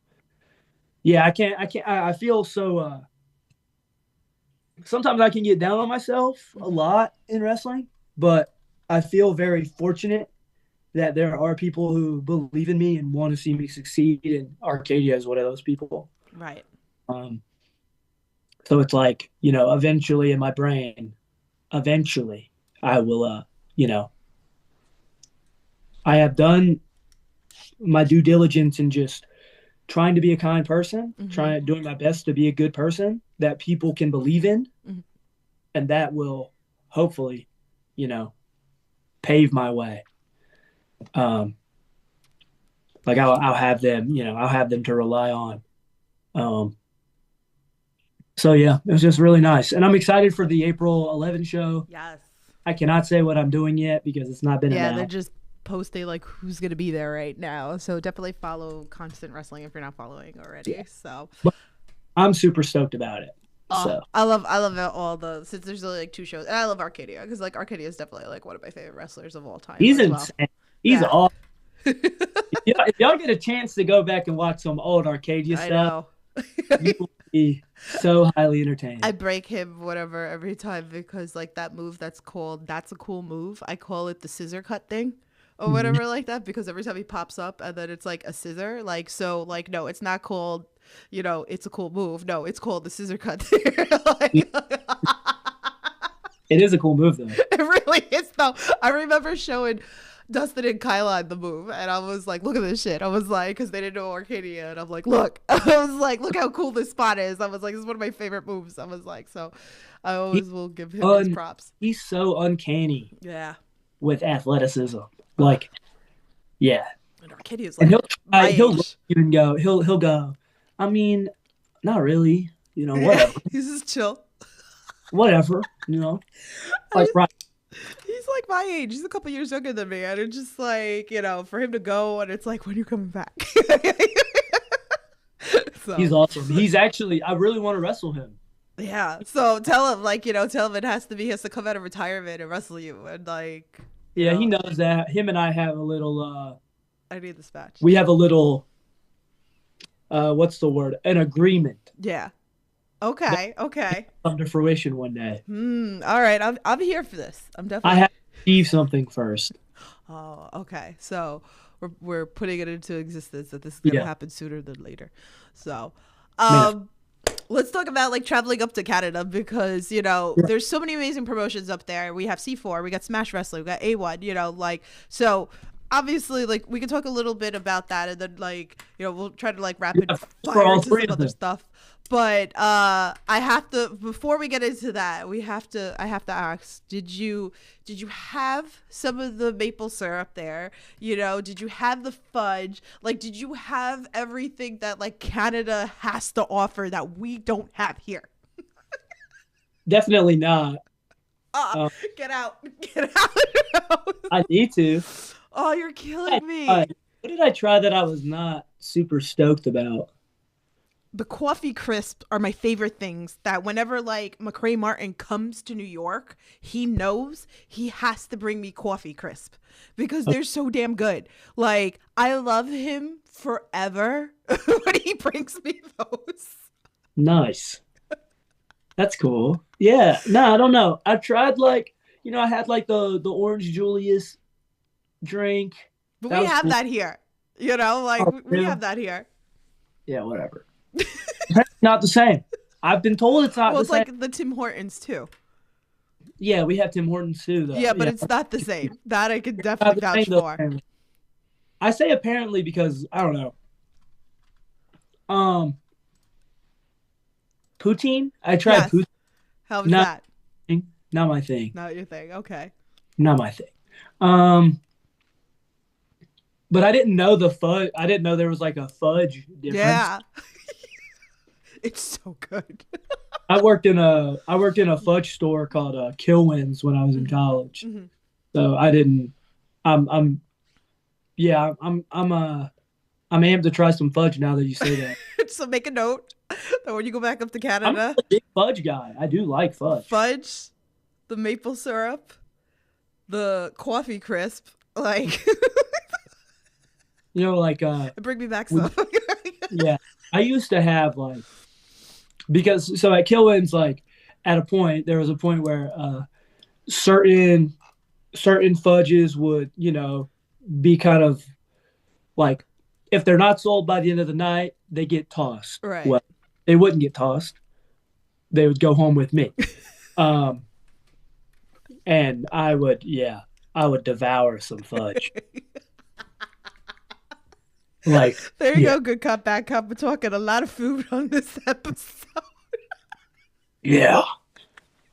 I feel so, sometimes I can get down on myself a lot in wrestling, but I feel very fortunate that there are people who believe in me and want to see me succeed, and Arcadia is one of those people. Right. So it's like, eventually in my brain, I will, I have done my due diligence in just trying to be a kind person, doing my best to be a good person that people can believe in, and that will hopefully, pave my way. Like I'll have them, I'll have them to rely on. So yeah, it was just really nice, and I'm excited for the April 11 show. Yes. I cannot say what I'm doing yet because it's not been announced. They're just posting like who's gonna be there right now. So definitely follow Constant Wrestling if you're not following already. Yeah. So But I'm super stoked about it. I love all the, since there's only like 2 shows, and I love Arcadia because like Arcadia is definitely like one of my favorite wrestlers of all time. He's as insane. well. He's awesome. If y'all get a chance to go back and watch some old Arcadia I stuff, know. you will be so highly entertained. I break him whatever every time because like that move that's a cool move. I call it the scissor cut thing or whatever like that, because every time he pops up and then it's like a scissor, like, so like, no, it's not called, it's a cool move. No, it's called the scissor cut thing. It is a cool move though. It really is though. I remember showing Dustin and Kyla the move, and I was like, look at this shit. I was like, because they didn't know Arcadia, and I'm like, look. I was like, look how cool this spot is. I was like, this is one of my favorite moves. I was like, so I always will give him his props. He's so uncanny. Yeah. With athleticism. Like, yeah. And Arcadia's like, And he'll my look age. at you and go, he'll go, I mean, not really. Whatever, He's just chill. whatever, like right. He's like my age. He's a couple years younger than me, and it's just like for him to go, and it's like, when are you coming back? So He's awesome. He's actually, I really want to wrestle him. yeah. So tell him, tell him he has to come out of retirement and wrestle you, and Yeah, he knows that. Him and I have a little. I need this match. We have a little. What's the word? An agreement. Yeah. Okay. Okay. Come to fruition one day. All right. I'm here for this. I'm definitely. I have to achieve something first. Oh, okay. So we're putting it into existence that this is gonna happen sooner than later. So, let's talk about traveling up to Canada, because there's so many amazing promotions up there. We have C4, we got Smash Wrestling, we got A1. So obviously we can talk a little bit about that, and then we'll try to rapid fire into some other stuff. But I have to, before we get into that, I have to ask, did you have some of the maple syrup there? Did you have the fudge? Did you have everything that Canada has to offer that we don't have here? Definitely not. Get out. Get out. I need to. Oh, you're killing me. What did I try that I was not super stoked about? The coffee crisps are my favorite things, that whenever McCray Martin comes to New York, he knows he has to bring me coffee crisp, because they're so damn good. I love him forever when he brings me those. Nice. That's cool. Yeah. No, I don't know. I tried I had the Orange Julius drink. But we have that here. We have that here. Yeah, whatever. Not the same. I've been told it's not the same. Well, it's like the Tim Hortons too. Yeah, we have Tim Hortons too, though. Yeah, but it's not the same. That I can definitely vouch for. I say apparently because I don't know. Poutine? I tried poutine. How was that? Not my thing. Not your thing. Okay. Not my thing. But I didn't know the fudge. I didn't know there was a fudge difference. Yeah. It's so good. I worked in a fudge store called Kilwins when I was in college. Mm-hmm. So I didn't. I'm amped to try some fudge now that you say that. So make a note that when you go back up to Canada, I'm a big fudge guy. I do like fudge. Fudge, the maple syrup, the coffee crisp, bring me back some. Yeah, I used to have because at Kilwins there was a point where certain fudges would be kind of if they're not sold by the end of the night, they get tossed. Right. Well, they wouldn't get tossed. They would go home with me. And I would devour some fudge. There you go, good cop, bad cop. We're talking a lot of food on this episode. Yeah.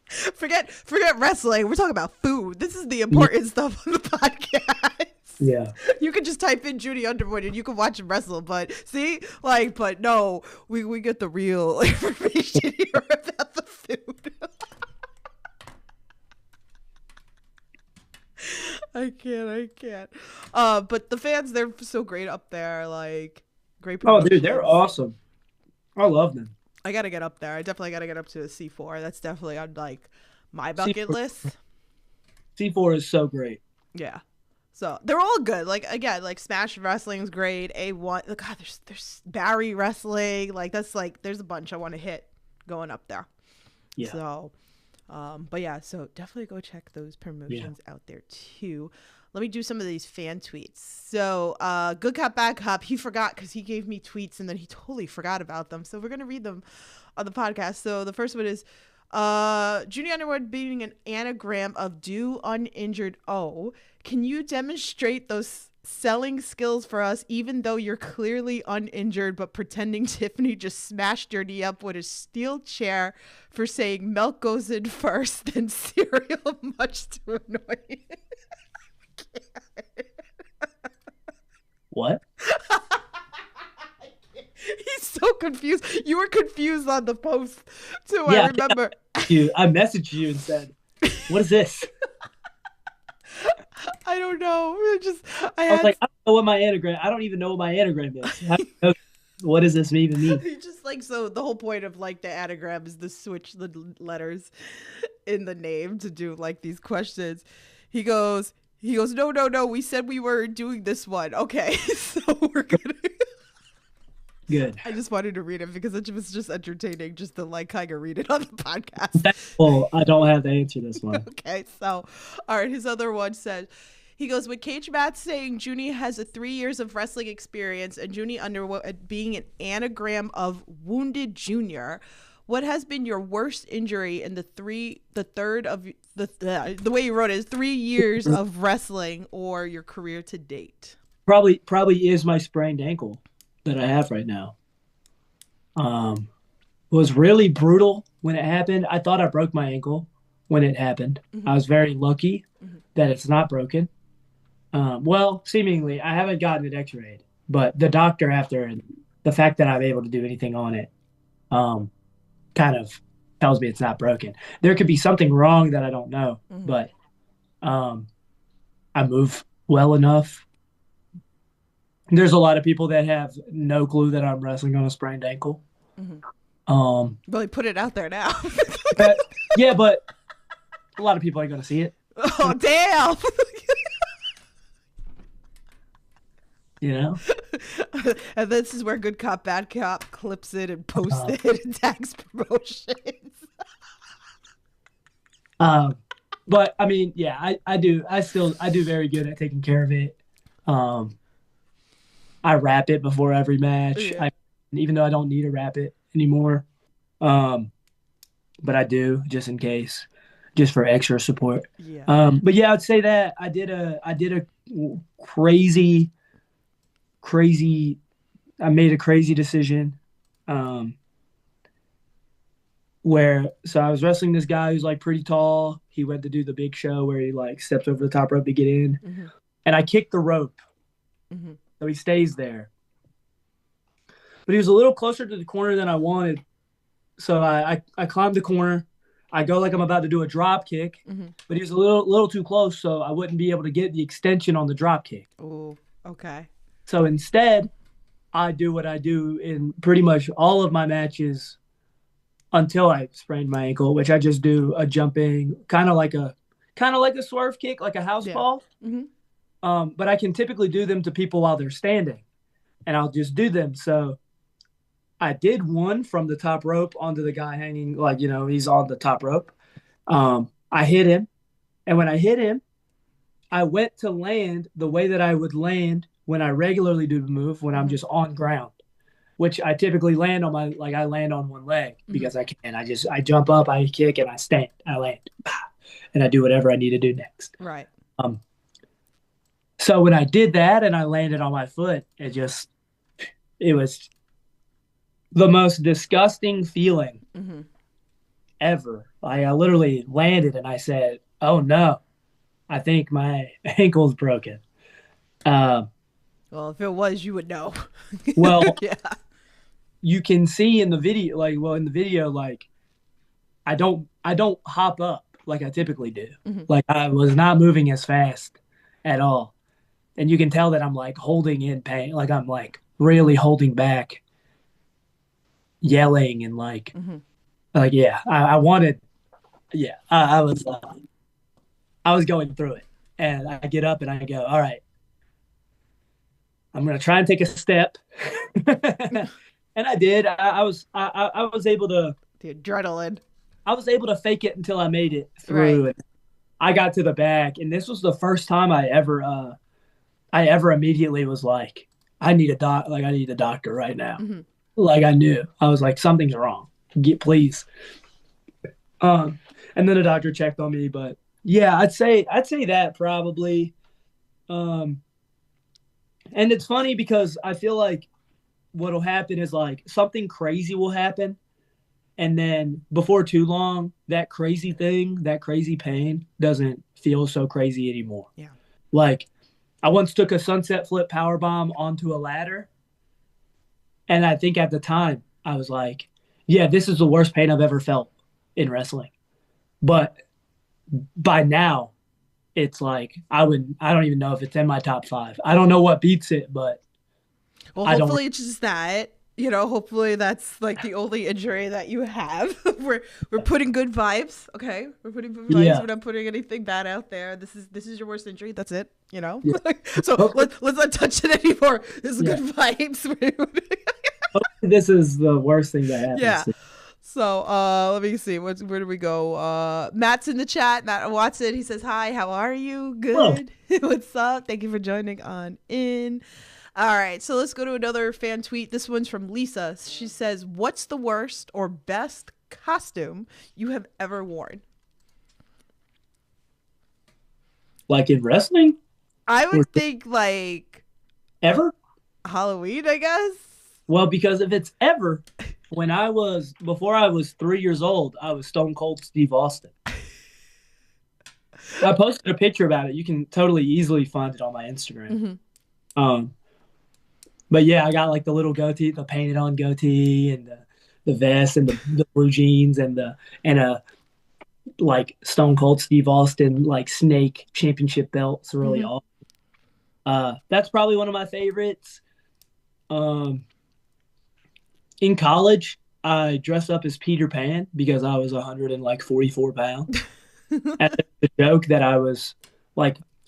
Forget wrestling. We're talking about food. This is the important stuff on the podcast. Yeah. You can just type in Juni Underwood and you can watch him wrestle. But see, but no, we get the real information here about the food. I can't. But the fans, they're so great up there. Great. Oh, dude, they're awesome. I love them. I gotta get up there. I definitely gotta get up to the C4. That's definitely on my bucket list. C4 is so great. Yeah. So they're all good. Again, Smash Wrestling's great. A1. God, there's Barry Wrestling. There's a bunch I want to hit going up there. Yeah. So, but yeah, so definitely go check those promotions out there too. Let me do some of these fan tweets. So, Good Cop, Bad Cop, he forgot because he gave me tweets and then he totally forgot about them. So we're going to read them on the podcast. So the first one is, Juni Underwood being an anagram of do uninjured O. Can you demonstrate those selling skills for us, even though you're clearly uninjured, but pretending Tiffany just smashed your knee up with a steel chair for saying milk goes in first, then cereal, much too annoying. What? He's so confused. You were confused on the post too. Yeah, I remember. I messaged you and said, "What is this?" I don't know. I I was had like, "I don't know what my anagram. I don't even know what my anagram is. What does this even mean?" just like, so the whole point of like the anagram is to switch the letters in the name to do like these questions. He goes, no. We said we were doing this one. Okay, so we're gonna. Good. I just wanted to read it because it was just entertaining just to like kind of read it on the podcast. Well, I don't have to answer this one. Okay, so all right, his other one said, he goes, with Cage Match saying Juni has a 3 years of wrestling experience and Juni Underwood being an anagram of wounded junior, what has been your worst injury in the way you wrote it is 3 years of wrestling or your career to date? Probably is my sprained ankle that I have right now. It was really brutal when it happened. I thought I broke my ankle when it happened. Mm-hmm. I was very lucky that it's not broken. Well, seemingly, I haven't gotten it x-rayed, but the doctor, after the fact that I'm able to do anything on it, kind of tells me it's not broken. There could be something wrong that I don't know, but I move well enough. There's a lot of people that have no clue that I'm wrestling on a sprained ankle. Well, he put it out there now. But a lot of people ain't gonna see it. Oh, damn. You know? And this is where Good Cop, Bad Cop clips it and posts it and tags promotions. But I mean, yeah, I do very good at taking care of it. I wrap it before every match. Yeah. Even though I don't need to wrap it anymore. But I do just in case, just for extra support. Yeah. But yeah, I'd say that I did a crazy, I made a crazy decision. So I was wrestling this guy who's like pretty tall. He went to do the big show where he like steps over the top rope to get in, and I kicked the rope, so he stays there. But he was a little closer to the corner than I wanted, so I climbed the corner. I go like I'm about to do a drop kick, but he was a little too close, so I wouldn't be able to get the extension on the drop kick. Oh, okay. So instead, I do what I do in pretty much all of my matches until I sprained my ankle, which I just do a jumping, kind of like a swerve kick, like a house ball. But I can typically do them to people while they're standing, and I'll just do them. So I did one from the top rope onto the guy hanging, like, he's on the top rope. I hit him, and when I hit him, I went to land the way that I would land when I regularly do the move when I'm just on ground, which I typically land on I land on one leg because I can. I jump up, I kick, and I stand, I land, and I do whatever I need to do next. Right. So when I did that and I landed on my foot, it was the most disgusting feeling ever. I literally landed and I said, "Oh no, I think my ankle's broken." Well, if it was, you would know. Well, yeah. You can see in the video, I don't hop up like I typically do. Like I was not moving as fast at all. And you can tell that I'm like holding in pain. Like I'm like really holding back, yelling and I wanted, I was going through it. And I get up and I go, all right, I'm going to try and take a step. And I did. I was able to. The adrenaline. I was able to fake it until I made it through. Right. I got to the back, and this was the first time I ever immediately was like, I need a doctor right now. Like I knew. I was like, something's wrong. Please. And then the doctor checked on me, but yeah, I'd say that probably. And it's funny because I feel like what'll happen is like something crazy will happen. And then before too long, that crazy pain doesn't feel so crazy anymore. Yeah. Like I once took a sunset flip powerbomb onto a ladder And I think at the time I was like, yeah, this is the worst pain I've ever felt in wrestling. But by now, it's like I don't even know if it's in my top 5. I don't know what beats it, but Well, I don't. hopefully it's just that. Hopefully that's like the only injury that you have. We're putting good vibes, okay? We're putting good vibes. Yeah. We're not putting anything bad out there. This is your worst injury. That's it. Yeah. So Hopefully, let's not touch it anymore. This is yeah. good vibes. Hopefully this is the worst thing that happens. Yeah. So let me see. Where do we go? Matt's in the chat. Matt Watson. He says, "Hi, how are you? Hello. Good. What's up? Thank you for joining on in." All right, so let's go to another fan tweet. This one's from Lisa. She says, "What's the worst or best costume you have ever worn?" Like in wrestling? I Or would think like ever? Halloween, I guess. Well, because if it's ever, before I was 3 years old, I was Stone Cold Steve Austin. I posted a picture about it. You can totally easily find it on my Instagram. Mm-hmm. But yeah, I got like the little goatee, the painted on goatee, and the vest, and the blue jeans, and a like Stone Cold Steve Austin like snake championship belt. It's really Mm-hmm. awesome. That's probably one of my favorites. Um, in college, I dressed up as Peter Pan because I was 144 pounds. And the joke that I was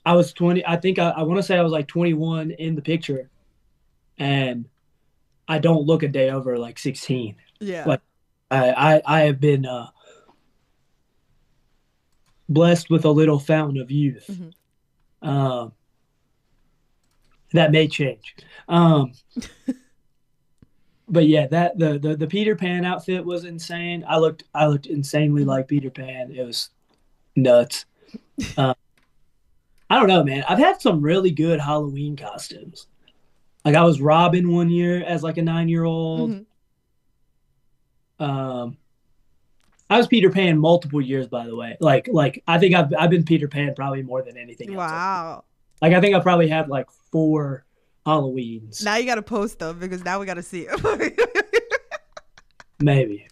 20. I think I want to say I was like 21 in the picture, and I don't look a day over like 16. Yeah. Like I have been blessed with a little fountain of youth. Mm-hmm. That may change. But yeah, that the Peter Pan outfit was insane. I looked insanely like Peter Pan. It was nuts. Uh, I don't know, man. I've had some really good Halloween costumes. Like I was Robin one year as like a 9-year-old. Mm-hmm. I was Peter Pan multiple years, by the way. Like I think I've been Peter Pan probably more than anything else. Wow. Like I think I probably had like 4 Halloweens. Now you got to post them because now we got to see them. Maybe.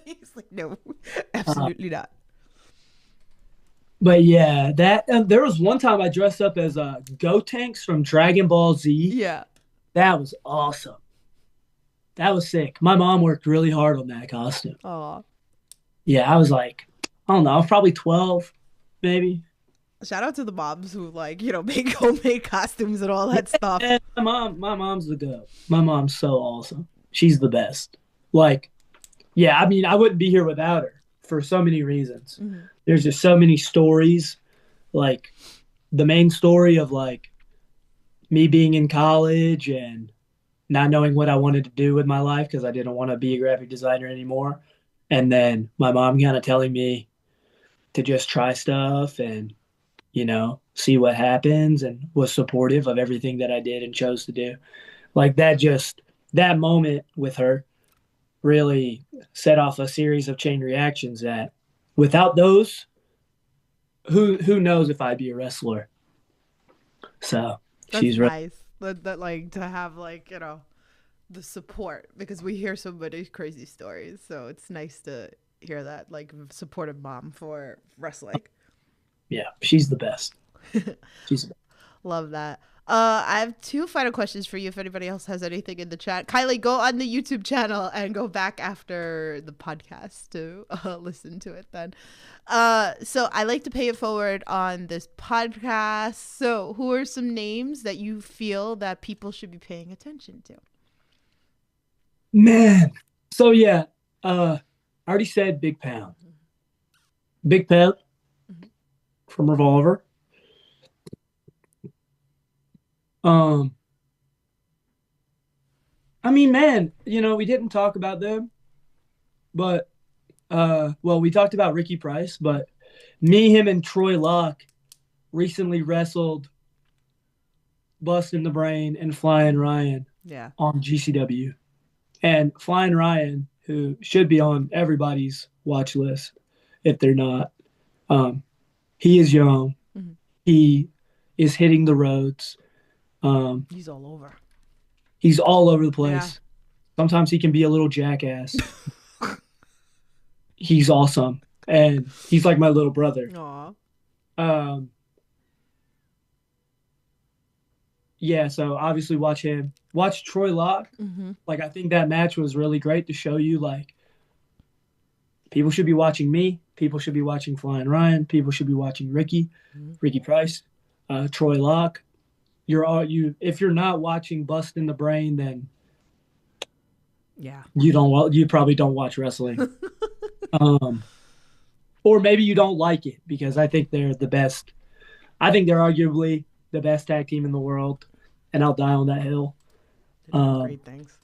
He's like, no, absolutely not. But yeah, that there was one time I dressed up as Gotenks from Dragon Ball Z. Yeah. That was awesome. That was sick. My mom worked really hard on that costume. Oh, Yeah, I was like, I don't know, I was probably 12, maybe. shout out to the moms who make homemade costumes and all that stuff. And my mom's the goat. My mom's so awesome. She's the best. Like, yeah, I mean, I wouldn't be here without her for so many reasons. Mm-hmm. There's just so many stories. Like, the main story of like me being in college and not knowing what I wanted to do with my life because I didn't want to be a graphic designer anymore. And then my mom kind of telling me to just try stuff and, see what happens, and was supportive of everything that I did and chose to do. Like that moment with her really set off a series of chain reactions that without those, who knows if I'd be a wrestler. So That's she's really, nice. That like to have the support because we hear so many crazy stories. So it's nice to hear that supportive mom for wrestling. yeah, she's the best. She's the best. Love that. I have 2 final questions for you. If anybody else has anything in the chat, Kylie, go on the YouTube channel and go back after the podcast to listen to it. Then, so I like to pay it forward on this podcast. So, who are some names that you feel that people should be paying attention to? Man. So yeah, I already said Big Pound. Big Pound from Revolver. I mean, man, we didn't talk about them, but well, we talked about Ricky Price, but him, and Troy Locke recently wrestled Bustin' the Brain and Flying Ryan on GCW. And Flying Ryan, who should be on everybody's watch list if they're not, he is young. Mm-hmm. He is hitting the roads. He's all over. He's all over the place. Yeah. Sometimes he can be a little jackass. He's awesome, and he's like my little brother. Aw. Um, yeah, so obviously watch him. Watch Troy Locke. Mm-hmm. Like, I think that match was really great to show you, like, people should be watching me. People should be watching Flying Ryan. People should be watching Ricky Price, Troy Locke. If you're not watching Bust in the Brain, then Yeah. you probably don't watch wrestling. Or maybe you don't like it, because I think they're the best. I think they're arguably the best tag team in the world, and I'll die on that hill. They're doing great things.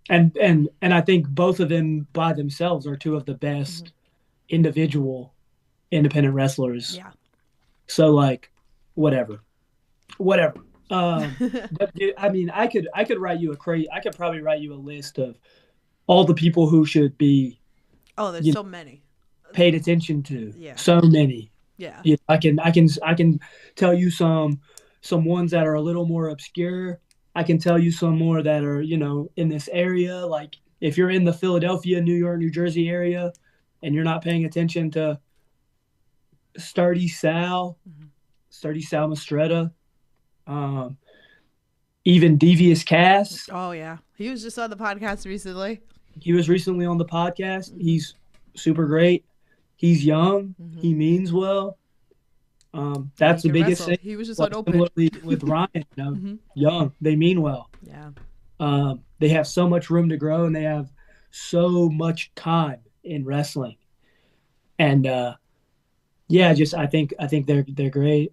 And I think both of them by themselves are two of the best individual independent wrestlers. Yeah. So, like, whatever. But dude, I mean, I could write you I could probably write you a list of all the people who should be Oh, there's so many. paid attention to. Yeah. So many. Yeah. Yeah, I can tell you some ones that are a little more obscure. I can tell you some more that are, in this area. Like, if you're in the Philadelphia, New York, New Jersey area, and you're not paying attention to Sturdy Sal Mastretta, even Devious Cass. Oh yeah, he was just on the podcast recently. He was recently on the podcast. He's super great. He's young. He means well. That's the biggest thing. He was just Like, on open. similarly with Ryan, young. They mean well. Yeah. They have so much room to grow, and they have so much time in wrestling. And I think they're great.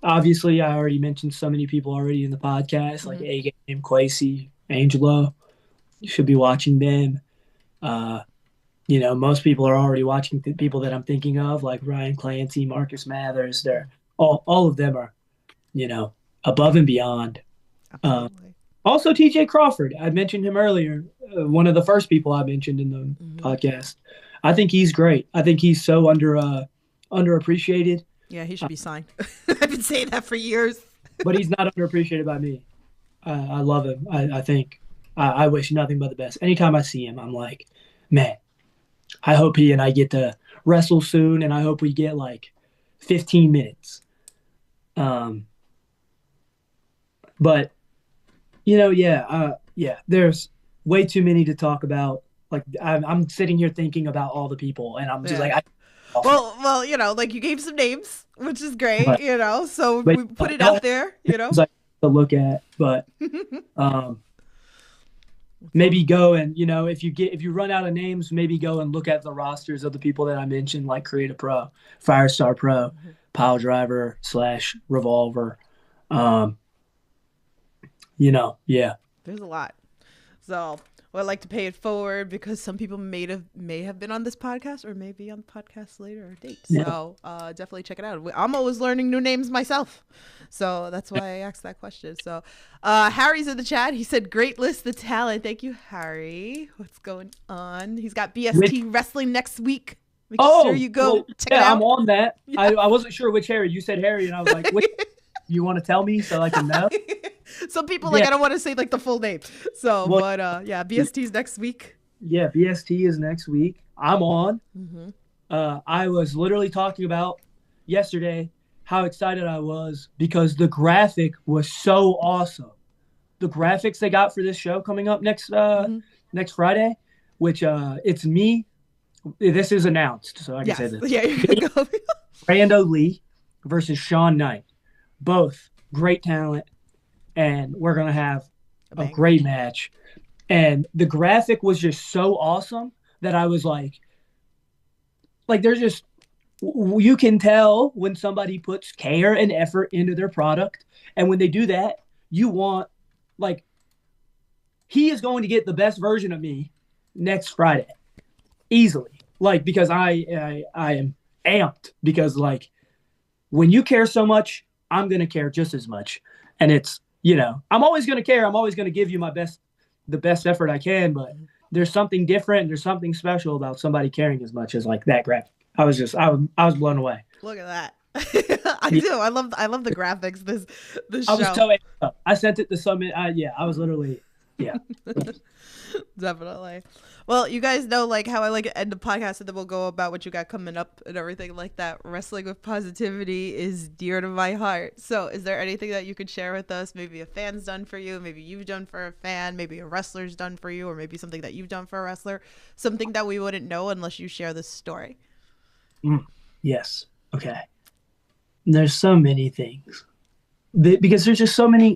Obviously, I already mentioned so many people already in the podcast, like A-Game, Quasi, Angelo. You should be watching them. Most people are already watching people that I'm thinking of, like Ryan Clancy, Marcus Mathers. They're all of them are, above and beyond. Absolutely. Also, TJ Crawford. I mentioned him earlier. One of the first people I mentioned in the podcast. I think he's great. I think he's so underappreciated. Yeah, he should be signed. I've been saying that for years. But he's not underappreciated by me. I love him. I think I wish nothing but the best. Anytime I see him, I'm like, man, I hope he and I get to wrestle soon, and I hope we get like 15 minutes. But there's way too many to talk about. Like, I'm sitting here thinking about all the people, and I'm just like, well, like, you gave some names, which is great, But- so but- we put it out there, It's like to look at, but maybe go and if you run out of names, maybe go and look at the rosters of the people that I mentioned, like Create a Pro, Firestar Pro, Pile Driver / Revolver. There's a lot. So I'd like to pay it forward, because some people may have been on this podcast, or may be on the podcast later or date. Yeah. So definitely check it out. I'm always learning new names myself, so that's why I asked that question. So Harry's in the chat. He said, "Great list of talent." Thank you, Harry. What's going on? He's got BST wrestling next week. Make sure you go check it out. I'm on that. Yeah. I wasn't sure which Harry. You said Harry, and I was like, "Which? You want to tell me so I can know?" Some people I don't want to say like the full name. So, BST's next week. Yeah, BST is next week. I'm on. I was literally talking about yesterday how excited I was because the graphic was so awesome. The graphics they got for this show coming up next Friday, which it's me. This is announced, so I can say this. Yeah, you're gonna go. Brando Lee versus Sean Knight. Both great talent, and we're going to have a great match. And the graphic was just so awesome that I was like there's just, you can tell when somebody puts care and effort into their product. And when they do that, you want, like, he is going to get the best version of me next Friday. Easily. Like, because I am amped, because, like, when you care so much, I'm going to care just as much. And it's, I'm always going to care. I'm always going to give you the best effort I can, but there's something different. There's something special about somebody caring as much as, like, that graphic. I was blown away. Look at that. I do. I love the graphics. This I was show. so amped up. I sent it to Summit. Yeah, I was literally, yeah. Definitely. Well, you guys know like how I like to end the podcast, and then we'll go about what you got coming up and everything like that. Wrestling with positivity is dear to my heart. So, is there anything that you could share with us? Maybe a fan's done for you, maybe you've done for a fan, maybe a wrestler's done for you, or maybe something that you've done for a wrestler, something that we wouldn't know unless you share this story. Yes. Okay. There's so many things because there's so many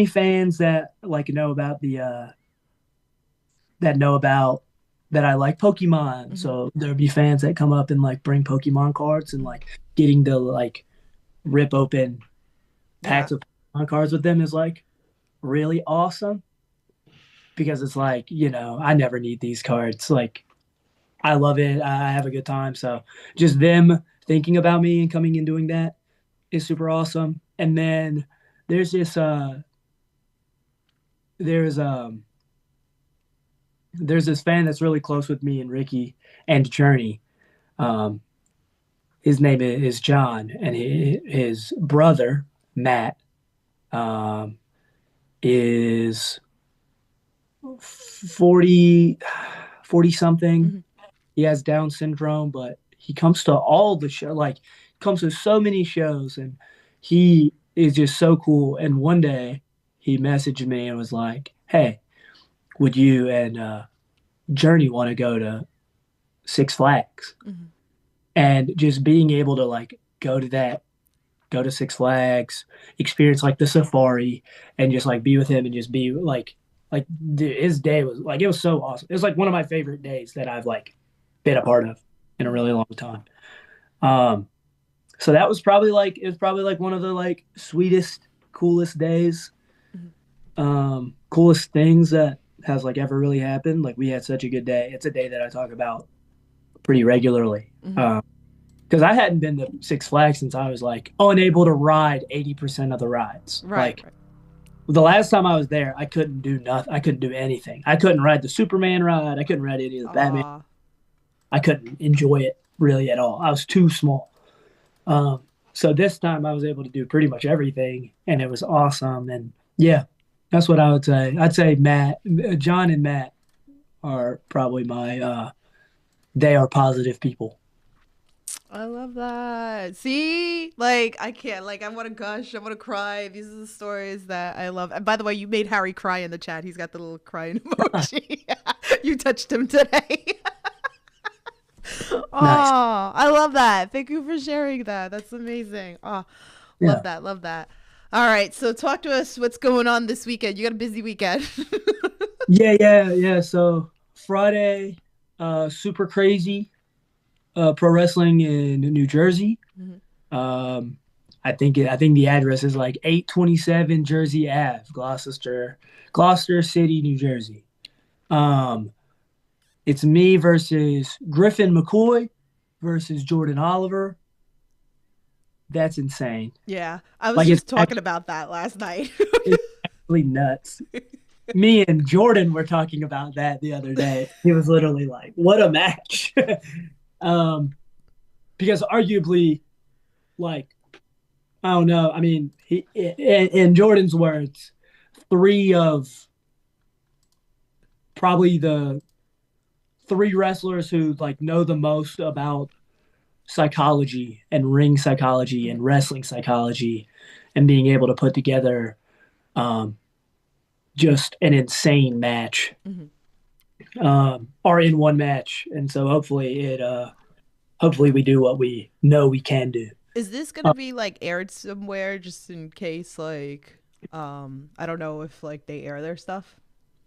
fans that like know about that know about that I like Pokemon. Mm-hmm. So there'll be fans that come up and like bring Pokemon cards and like getting to like rip open Yeah. packs of Pokemon cards with them is like really awesome because it's like, I never need these cards. Like I love it. I have a good time. So just them thinking about me and coming and doing that is super awesome. And then there's this there's there's this fan that's really close with me and Ricky and Journey. Um, his name is John, and his brother Matt um, is 40 something. Mm-hmm. He has Down syndrome, but he comes to all the show, like comes to so many shows, and he is just so cool. And one day he messaged me and was like, "Hey, would you and Journey want to go to Six Flags?" Mm-hmm. And just being able to like go to Six Flags, experience like the safari, and just like be with him and just be like dude, his day was like it was so awesome. It was like one of my favorite days that I've like been a part of in a really long time. Um, so that was probably like it was probably like one of the like sweetest, coolest days, coolest things that has like ever really happened. Like we had such a good day. It's a day that I talk about pretty regularly. Mm-hmm. Because I hadn't been to Six Flags since I was like unable to ride 80% of the rides. Right. Like the last time I was there, I couldn't do nothing. I couldn't do anything. I couldn't ride the Superman ride. I couldn't ride any of the Batman. Aw. I couldn't enjoy it really at all. I was too small. So this time I was able to do pretty much everything, and it was awesome. And yeah, that's what I would say. I'd say John and Matt are probably they are positive people. I love that. See, like I can't, like I want to gush, I want to cry. These are the stories that I love. And by the way, you made Harry cry in the chat. He's got the little crying emoji. You touched him today. Oh, Nice. I love that. Thank you for sharing that. That's amazing. Oh, love Yeah. that. Love that. All right, so talk to us. What's going on this weekend? You got a busy weekend. Yeah. So Friday, super crazy pro wrestling in New Jersey. Mhm. I think the address is like 827 Jersey Ave, Gloucester City, New Jersey. Um, it's me versus Griffin McCoy versus Jordan Oliver. That's insane. Yeah, I was Like it's just talking about that last night. it's actually nuts. Me and Jordan were talking about that the other day. He was literally like, "What a match!" Because arguably, like, I don't know. I mean, in Jordan's words, three of probably the three wrestlers who like know the most about psychology and ring psychology and wrestling psychology, and being able to put together um, just an insane match, Mhm. are in one match, and so hopefully we do what we know we can do. Is this gonna be like aired somewhere just in case like I don't know if like they air their stuff?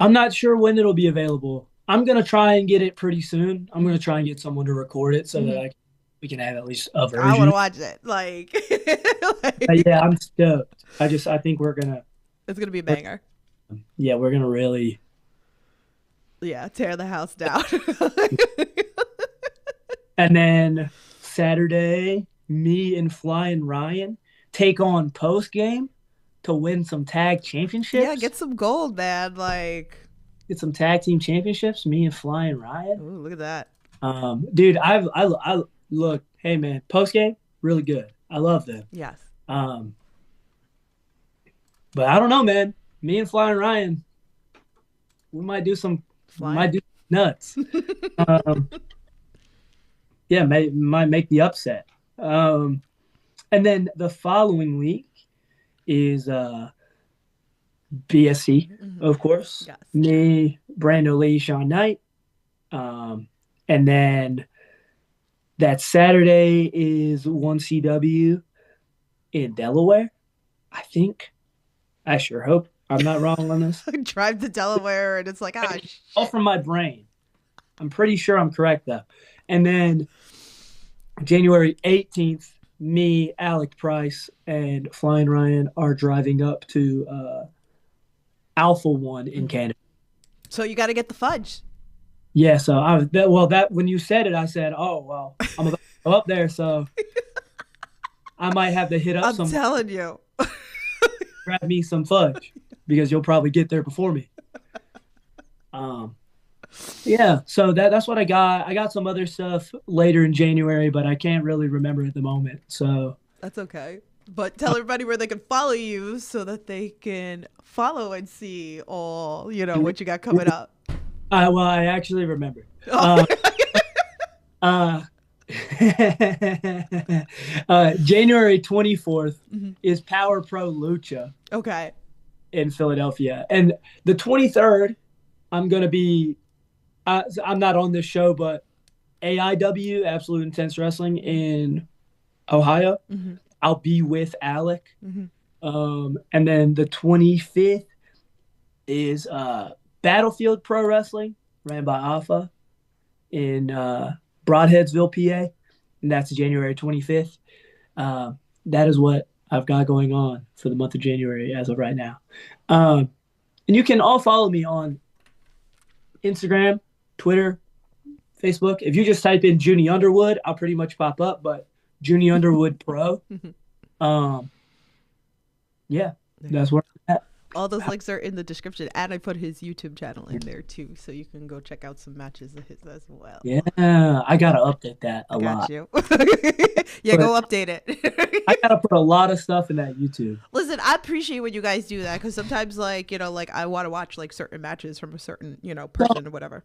I'm not sure when it'll be available. I'm gonna try and get it pretty soon. I'm gonna try and get someone to record it so that Mhm. we can have at least a I want to version. watch it. Like, Yeah, I'm stoked. I think it's gonna be a banger. we're gonna really. Yeah, tear the house down. And then Saturday, me and Flying Ryan take on Post Game to win some tag championships. Yeah, get some gold, man. Like, Get some tag team championships. Me and Flying Ryan. ooh, look at that. Dude, I look. Hey man, Post Game. really good. I love them. Yes. Um, but I don't know, man. Me and Flying Ryan, we might do some, Flying. nuts. Um, yeah, might make the upset. Um, and then the following week is BSC, of course. Yes. Me, Brando Lee, Sean Knight. And then that Saturday is 1CW in Delaware, I think. I sure hope I'm not wrong on this. Drive to Delaware and it's like, All from my brain. I'm pretty sure I'm correct, though. And then January 18th, me, Alec Price, and Flying Ryan are driving up to Alpha One in Canada. So you got to get the fudge. Yeah, so that when you said it, I said, "Oh well, I'm about to go up there, so I might have to hit up I'm telling you. grab me some fudge because you'll probably get there before me." Yeah, so that's what I got. I got some other stuff later in January, but I can't really remember at the moment. So That's okay. But tell everybody where they can follow you so that they can follow and see all, what you got coming up. I actually remember. Oh. January 24th is Power Pro Lucha Okay. in Philadelphia, and the 23rd, I'm gonna be. I'm not on this show, but AIW, Absolute Intense Wrestling in Ohio. I'll be with Alec. And then the 25th is Battlefield Pro Wrestling, ran by Alpha in Broadheadsville, PA. And that's January 25th. That is what I've got going on for the month of January as of right now. And you can all follow me on Instagram, Twitter, Facebook. If you just type in Juni Underwood, I'll pretty much pop up, but Juni Underwood Pro. Yeah, that's where I'm at. All those links are in the description, and I put his YouTube channel in there too, so you can go check out some matches of his as well. Yeah, I gotta update that a lot. Got you. Yeah, go update it. I gotta put a lot of stuff in that YouTube. Listen, I appreciate when you guys do that because sometimes, like I want to watch like certain matches from a certain person or whatever.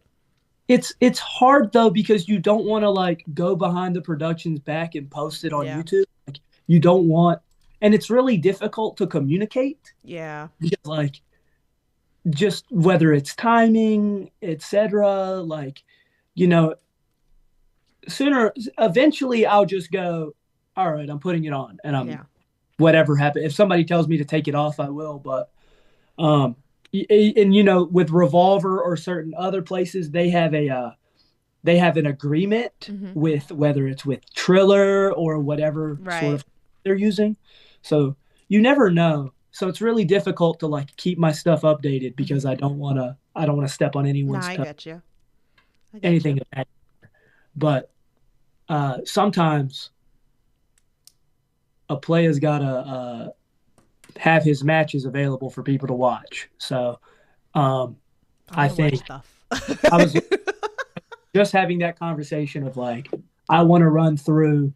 It's hard though because you don't want to like go behind the production's back and post it on YouTube. Like you don't want, and it's really difficult to communicate. Yeah. Because like, just whether it's timing, etc. Like, eventually I'll just go, all right, I'm putting it on, and whatever happens. If somebody tells me to take it off, I will. But and with Revolver or certain other places, they have an agreement with whether it's with Triller or whatever sort of they're using. So you never know. So it's really difficult to like keep my stuff updated because I don't want to step on anyone's I get you. anything. But sometimes a player's gotta have his matches available for people to watch. So I think I was just having that conversation of like, I want to run through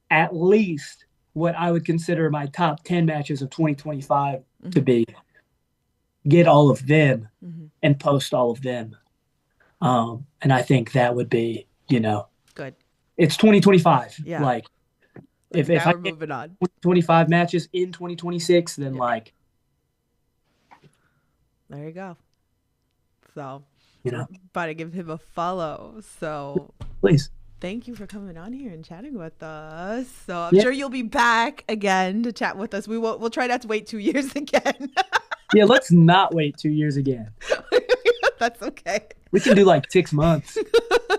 at least what I would consider my top 10 matches of 2025 to be, get all of them and post all of them. And I think that would be, good. It's 2025. Yeah. Like if I get moving on 25 matches in 2026, then like, there you go. So, I'm about to give him a follow. So, please. Thank you for coming on here and chatting with us. So I'm sure you'll be back again to chat with us. We'll try not to wait 2 years again. Yeah, let's not wait 2 years again. That's okay. We can do like 6 months.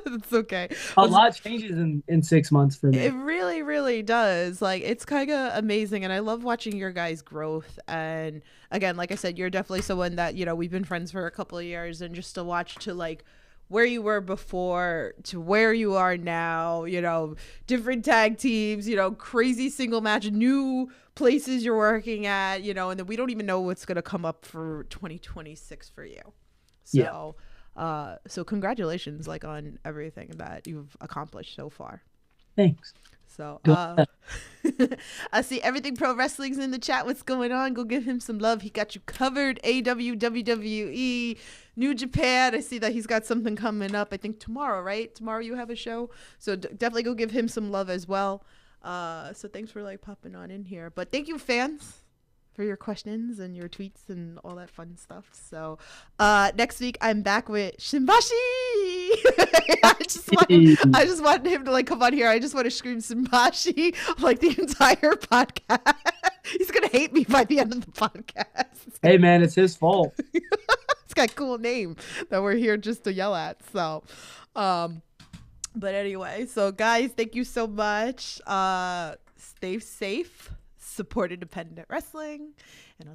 That's okay. A lot changes in 6 months for me. It really, really does. Like, it's kind of amazing. And I love watching your guys' growth. And again, like I said, you're definitely someone that, we've been friends for a couple of years. And just to watch to like where you were before to where you are now, different tag teams, crazy single match, new places you're working at, and then we don't even know what's going to come up for 2026 for you. So, so congratulations, like on everything that you've accomplished so far. Thanks. So, Go I see Everything Pro Wrestling's in the chat. What's going on? Go give him some love. He got you covered. AW, WWE, New Japan. I see that he's got something coming up. I think tomorrow, right? Tomorrow you have a show. So definitely go give him some love as well. So thanks for like popping on in here. But thank you, fans, for your questions and your tweets and all that fun stuff. So next week I'm back with Shimbashi. I just wanted him to like come on here. I just want to scream Shimbashi like the entire podcast. He's gonna hate me by the end of the podcast. Hey man, it's his fault. It's got a cool name that we're here just to yell at. So but anyway, so guys, thank you so much. Stay safe, support independent wrestling, and I'll